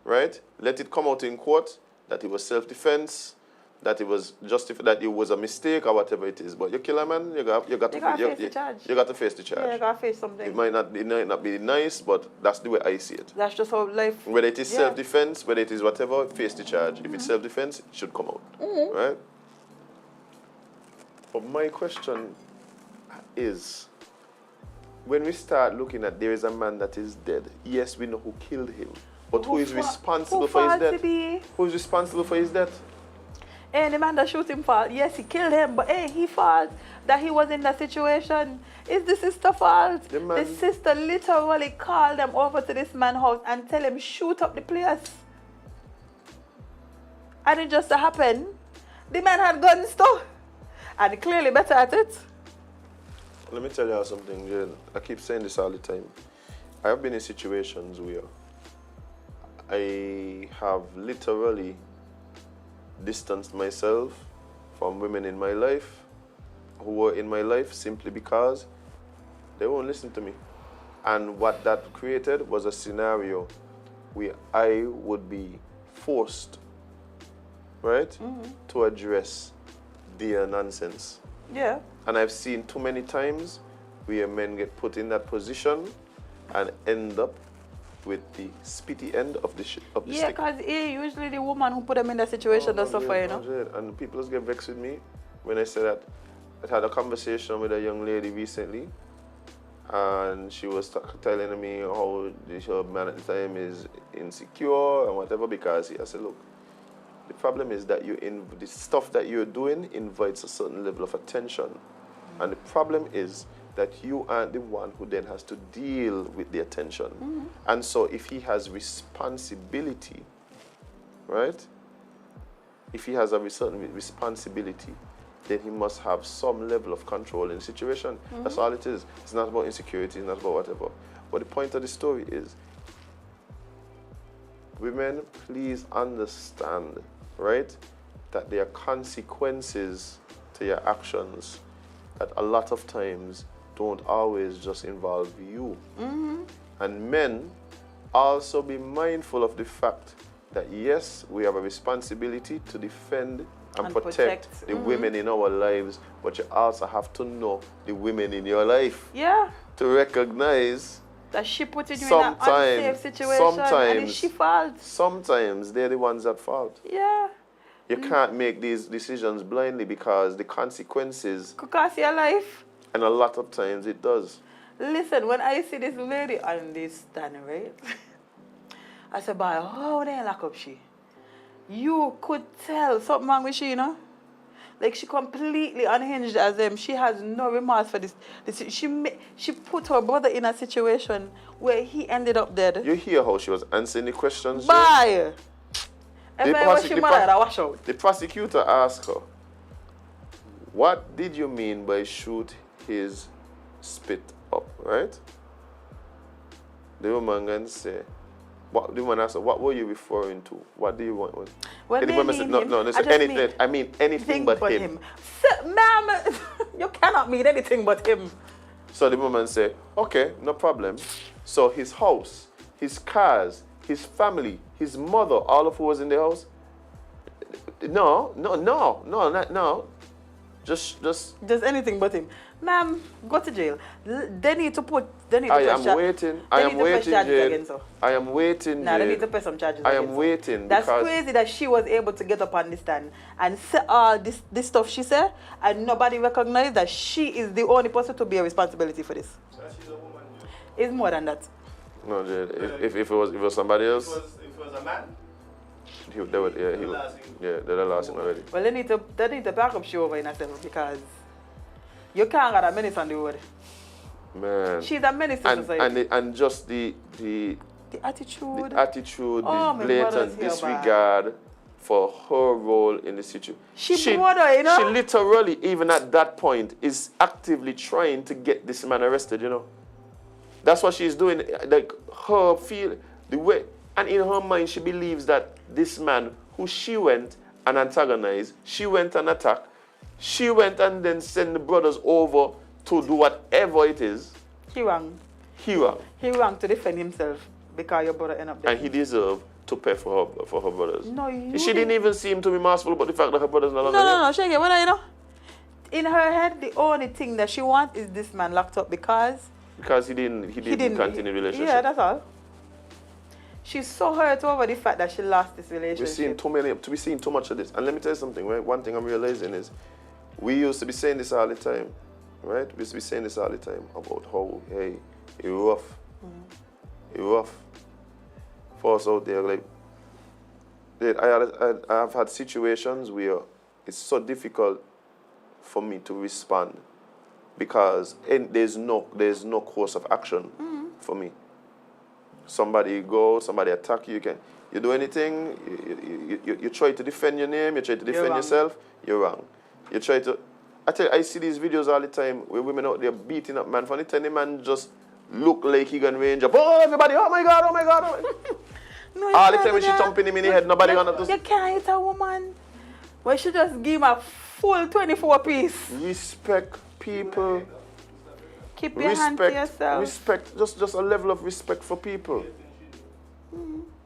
right? Let it come out in court that it was self-defense, that it was justified, that it was a mistake or whatever it is. But you kill a man, you got to face the charge. You got to face the charge. Yeah, you got to face something. It might not be nice, but that's the way I see it. That's just how life. Whether it is self-defense, whether it is whatever, face the charge. If it's self-defense, it should come out, right? But my question is, when we start looking at there is a man that is dead, yes, we know who killed him, but who is responsible for his death? Who is responsible for his death? Hey, the man that shoot him fault. Yes, he killed him, but hey, he fault that he was in that situation. It's the sister fault. The sister literally called them over to this man's house and tell him shoot up the place. And it just so happened, the man had guns too. And clearly better at it. Let me tell you something, Jade. I keep saying this all the time. I have been in situations where I have literally distanced myself from women in my life who were in my life simply because they won't listen to me. And what that created was a scenario where I would be forced, right, to address their nonsense. Yeah. And I've seen too many times where men get put in that position and end up with the spitty end of the stick. Yeah, because usually the woman who put them in that situation does suffer, you know. And people just get vexed with me when I say that. I had a conversation with a young lady recently, and she was telling me how her man at the time is insecure and whatever because I said, look, the problem is that the stuff that you're doing invites a certain level of attention. And the problem is that you aren't the one who then has to deal with the attention. And so if he has responsibility, right? If he has a certain responsibility, then he must have some level of control in the situation. That's all it is. It's not about insecurity, it's not about whatever. But the point of the story is, women, please understand, right, that there are consequences to your actions that a lot of times don't always just involve you. And men, also be mindful of the fact that yes, we have a responsibility to defend and protect the women in our lives, but you also have to know the women in your life. Yeah. To recognize that she put you in an unsafe situation and it's she fault. Sometimes they're the ones at fault. Yeah. You can't make these decisions blindly because the consequences could cost your life. And a lot of times it does. Listen, when I see this lady on this stand, right? I said, boy, how they lock up she? You could tell something wrong with she, you know? Like she completely unhinged as them. She has no remorse for this. She put her brother in a situation where he ended up dead. You hear how she was answering the questions? Bye. The prosecutor asked her, what did you mean by shoot his spit up, right? The woman can say, the woman asked her, what were you referring to? What do you want? Well, the woman said, no, anything. I mean anything but him. Ma'am, you cannot mean anything but him. So the woman said, okay, no problem. So his house, his cars, his family, his mother, all of who was in the house? No. Just anything but him. Ma'am, go to jail. They need to I am waiting, Jade. I am waiting, Nah, they need to pay some charges. I am waiting. That's crazy that she was able to get up on the stand and say all this stuff she said, and nobody recognized that she is the only person to bear responsibility for this. It's more than that. No, Jade. If it was somebody else. If it was a man. They'd last him already. Well, they need to back up she over in herself because you can't get a menace on the road. Man. She's a menace to society. And just the attitude. The blatant disregard for her role in the situation. She brother, you know? She literally, even at that point, is actively trying to get this man arrested, you know? That's what she's doing. Like, her feel, the way, and in her mind, she believes that this man, who she went and antagonized, she went and attacked, she went and then sent the brothers over to do whatever it is. He wrong. He wrong to defend himself because your brother ended up dead. And he deserved to pay for her brothers. No, she didn't even seem to be masterful about the fact that her brothers no longer No, Shaggy, what you know? In her head, the only thing that she wants is this man locked up because he didn't continue the relationship. Yeah, that's all. She's so hurt over the fact that she lost this relationship. We're seeing too much of this. And let me tell you something, right? One thing I'm realizing is we used to be saying this all the time, right? We used to be saying this all the time about how, hey, it's rough. It's rough for us out there. Like, I have had situations where it's so difficult for me to respond because there's no course of action for me. Somebody go, somebody attack you, you do anything, you try to defend your name, you try to defend yourself, you're wrong. You try to, I see these videos all the time where women out there beating up man. From the time the man just look like he gonna range up, oh everybody, oh my God, oh my God. Oh my. No, all the time when she thumping him in the head, nobody gonna do. You can't hit a woman. Well, she just give him a full 24 piece. Respect people. Keep your hand to yourself. Respect, just a level of respect for people.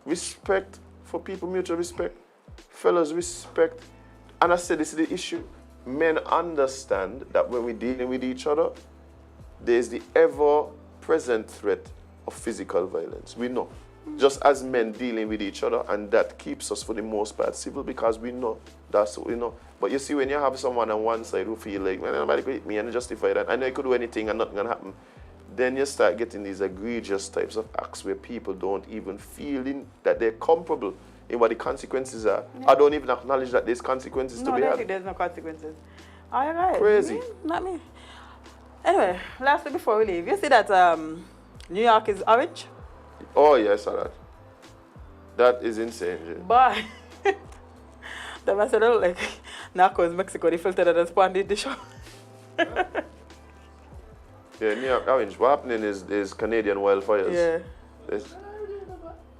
Respect for people, mutual respect. Fellas, respect. And I said this is the issue. Men understand that when we're dealing with each other, there's the ever-present threat of physical violence. We know. Just as men dealing with each other, and that keeps us for the most part civil because we know. That's what we know. But you see, when you have someone on one side who feel like, man, nobody could hit me and justify that, I know I could do anything and nothing gonna happen, then you start getting these egregious types of acts where people don't even feel that they're comparable in what the consequences are. Yeah. I don't even acknowledge that there's consequences to be had. No, I think there's no consequences. Are you right? Crazy. Me? Not me. Anyway, lastly before we leave, you see that New York is orange? Oh, yeah, I saw that. That is insane, Jade. But the man said, look like Narcos Mexico, they filtered and responded the show. Yeah, New York orange. What happening is there's Canadian wildfires. Yeah.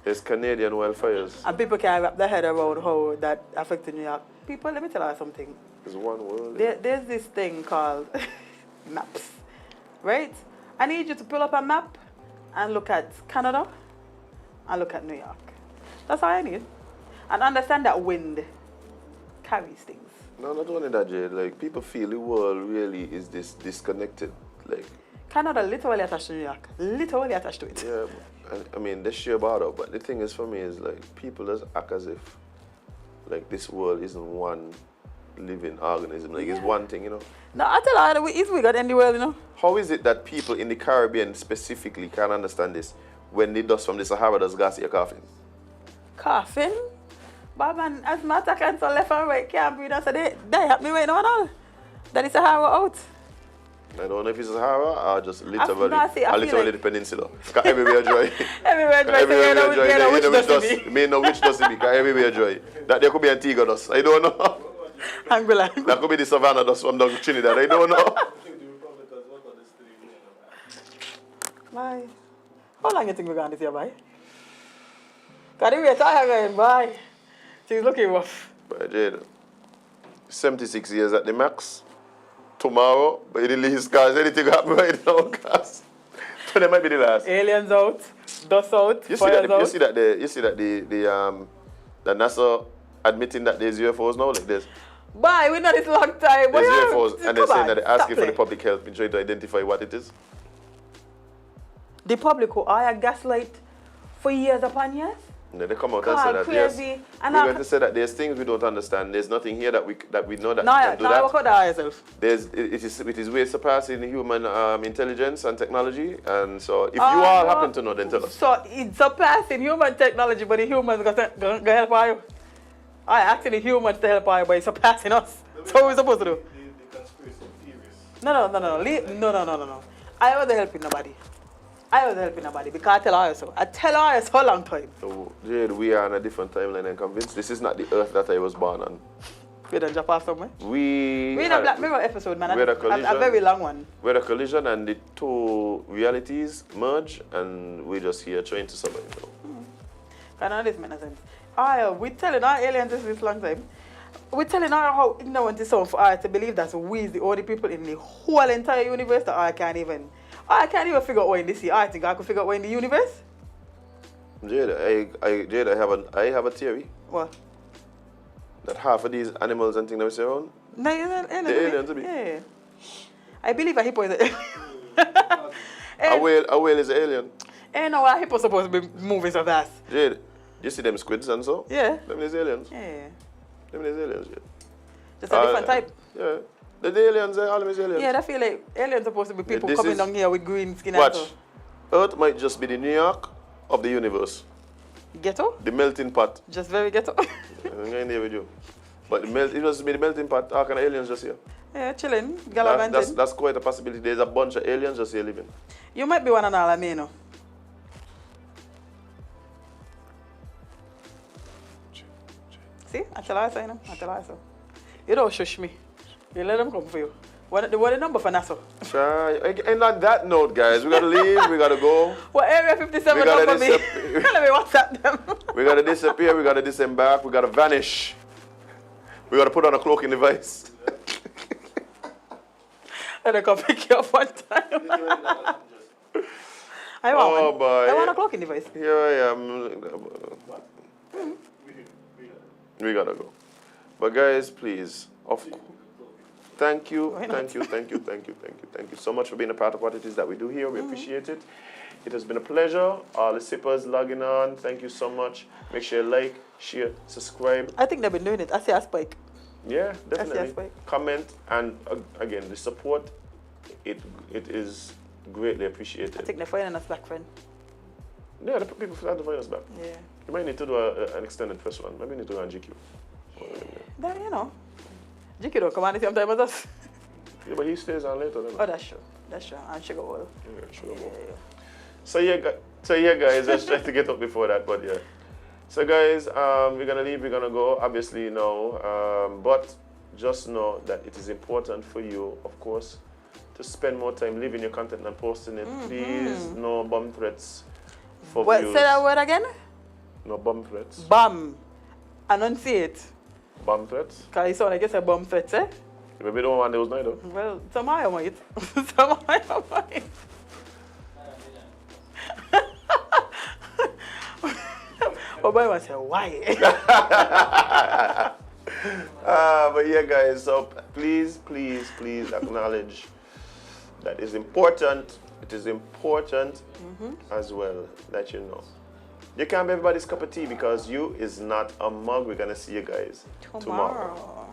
There's Canadian wildfires. And people can't wrap their head around how that affected New York. People, let me tell you something. There's one world. There's this thing called maps, right? I need you to pull up a map and look at Canada and look at New York. That's all I need. And understand that wind carries things. No, not only that, Jade. Like, people feel the world really is this disconnected. Like, Canada literally attached to New York. Literally attached to it. Yeah, I mean, they share border, but the thing is for me is like, people just act as if like this world isn't one living organism. Like, it's one thing, you know? No, I tell you, we got in the world, you know? How is it that people in the Caribbean specifically can't understand this when the dust from the Sahara does gas your coffin? Coffin? But man, as matter of fact, left and right can't breathe. So they help me right now and all. That is Sahara out. I don't know if it's Sahara or just literally, like the peninsula. Because everywhere dry. Everywhere dry. Everywhere dry. You know which dust it be. Me know which dust it be, because everywhere dry. That there could be Antigua dust. I don't know. Angola. That could be the Savannah dust from down Trinidad. I don't know. Bye. How long you think we're going this year, bye? Because the rate I going, bye. She's looking rough. But Jade, 76 years at the max. Tomorrow, but the least, cause anything happen right now, cause so that might be the last. Aliens out, dust out, you see that the NASA admitting that there's UFOs now like this. Bye, we know this long time. There's UFOs, and they're saying that they're asking for the public help in trying to identify what it is. The public who are gaslight for years upon years? No, they come out and say that crazy. We're going to say that there's things we don't understand. There's nothing here that we know that can do that. No, work out yourself. It is way surpassing human intelligence and technology. And so if you all happen to know, then tell us. So it's surpassing human technology, but the humans going to help you. Actually humans to help you, but it's surpassing us. So what are we supposed to do? The conspiracy theories. No. I wasn't helping nobody. Because I tell her so. I tell her so a long time. So, Jade, we are on a different timeline and convinced this is not the earth that I was born on. We don't jump off somewhere? We in a Black Mirror episode, man. We had a collision. A very long one. We had a collision and the two realities merge and we're just here trying to survive now. I know this makes sense. We're telling our aliens this long time. We're telling her how ignorant it sounds for her to believe that we is the only people in the whole entire universe that I can't even figure out what in the sea. I think I could figure out what in the universe. Jade, I have a theory. What? That half of these animals and things that we see around, no, they're aliens to me. Yeah. I believe a hippo is an alien. A whale is an alien. Ain't no a hippo supposed to be moving so fast. Jade, you see them squids and so? Yeah. Them is aliens. Yeah. Them is aliens, Jade. Just a different type. Yeah. The aliens, all them is aliens. Yeah, I feel like aliens supposed to be people coming down here with green skin watch. and so. Earth might just be the New York of the universe. Ghetto? The melting pot. Just very ghetto. I'm going there with you. But it was the melting pot. How can aliens just here? Yeah, chilling, gallivanting. That's quite a possibility. There's a bunch of aliens just here living. You might be one and all of me, you know. See? I tell her so, you know. I tell her so. You don't shush me. You let them come for you. What the number for Nassau? And on that note, guys, we gotta leave. We gotta go. What area 57 number for me? Let me WhatsApp them. We gotta disappear. We gotta disembark. We gotta vanish. We gotta put on a cloaking device. And I come pick you up one time. I want Oh one. boy. I want a clocking device. Here I am. We gotta go. But guys, please, thank you so much for being a part of what it is that we do here. We appreciate it. It has been a pleasure. All the sippers logging on, thank you so much. Make sure you like, share, subscribe. I think they've been doing it. I see a spike. Yeah, I see a definitely. spike. Comment, and again, the support, it is greatly appreciated. I think they're finding us back, friend. Yeah, the people have to find us back. Yeah. You might need to do an extended first one. Maybe you need to go on GQ. Then, you know, GQ don't come on the same time as us. Yeah, but he stays on later. Oh, that's true. That's true. And Sugar Bowl. Yeah, Sugar Bowl. So yeah, guys, let's try to get up before that, but yeah. So guys, we're gonna leave, we're gonna go, obviously now, but just know that it is important for you, of course, to spend more time leaving your content and posting it. Please, no bomb threats for What? views. Say that word again? No bomb threats. Bomb. Enunciate. Bomb threats? Because you sound like you say bomb threats, eh? Maybe don't want those neither. Well, some I might. Some I might. But boy must say, why? But yeah, guys, so please acknowledge that is important. It is important as well that you know. You can't be everybody's cup of tea because you is not a mug. We're going to see you guys tomorrow.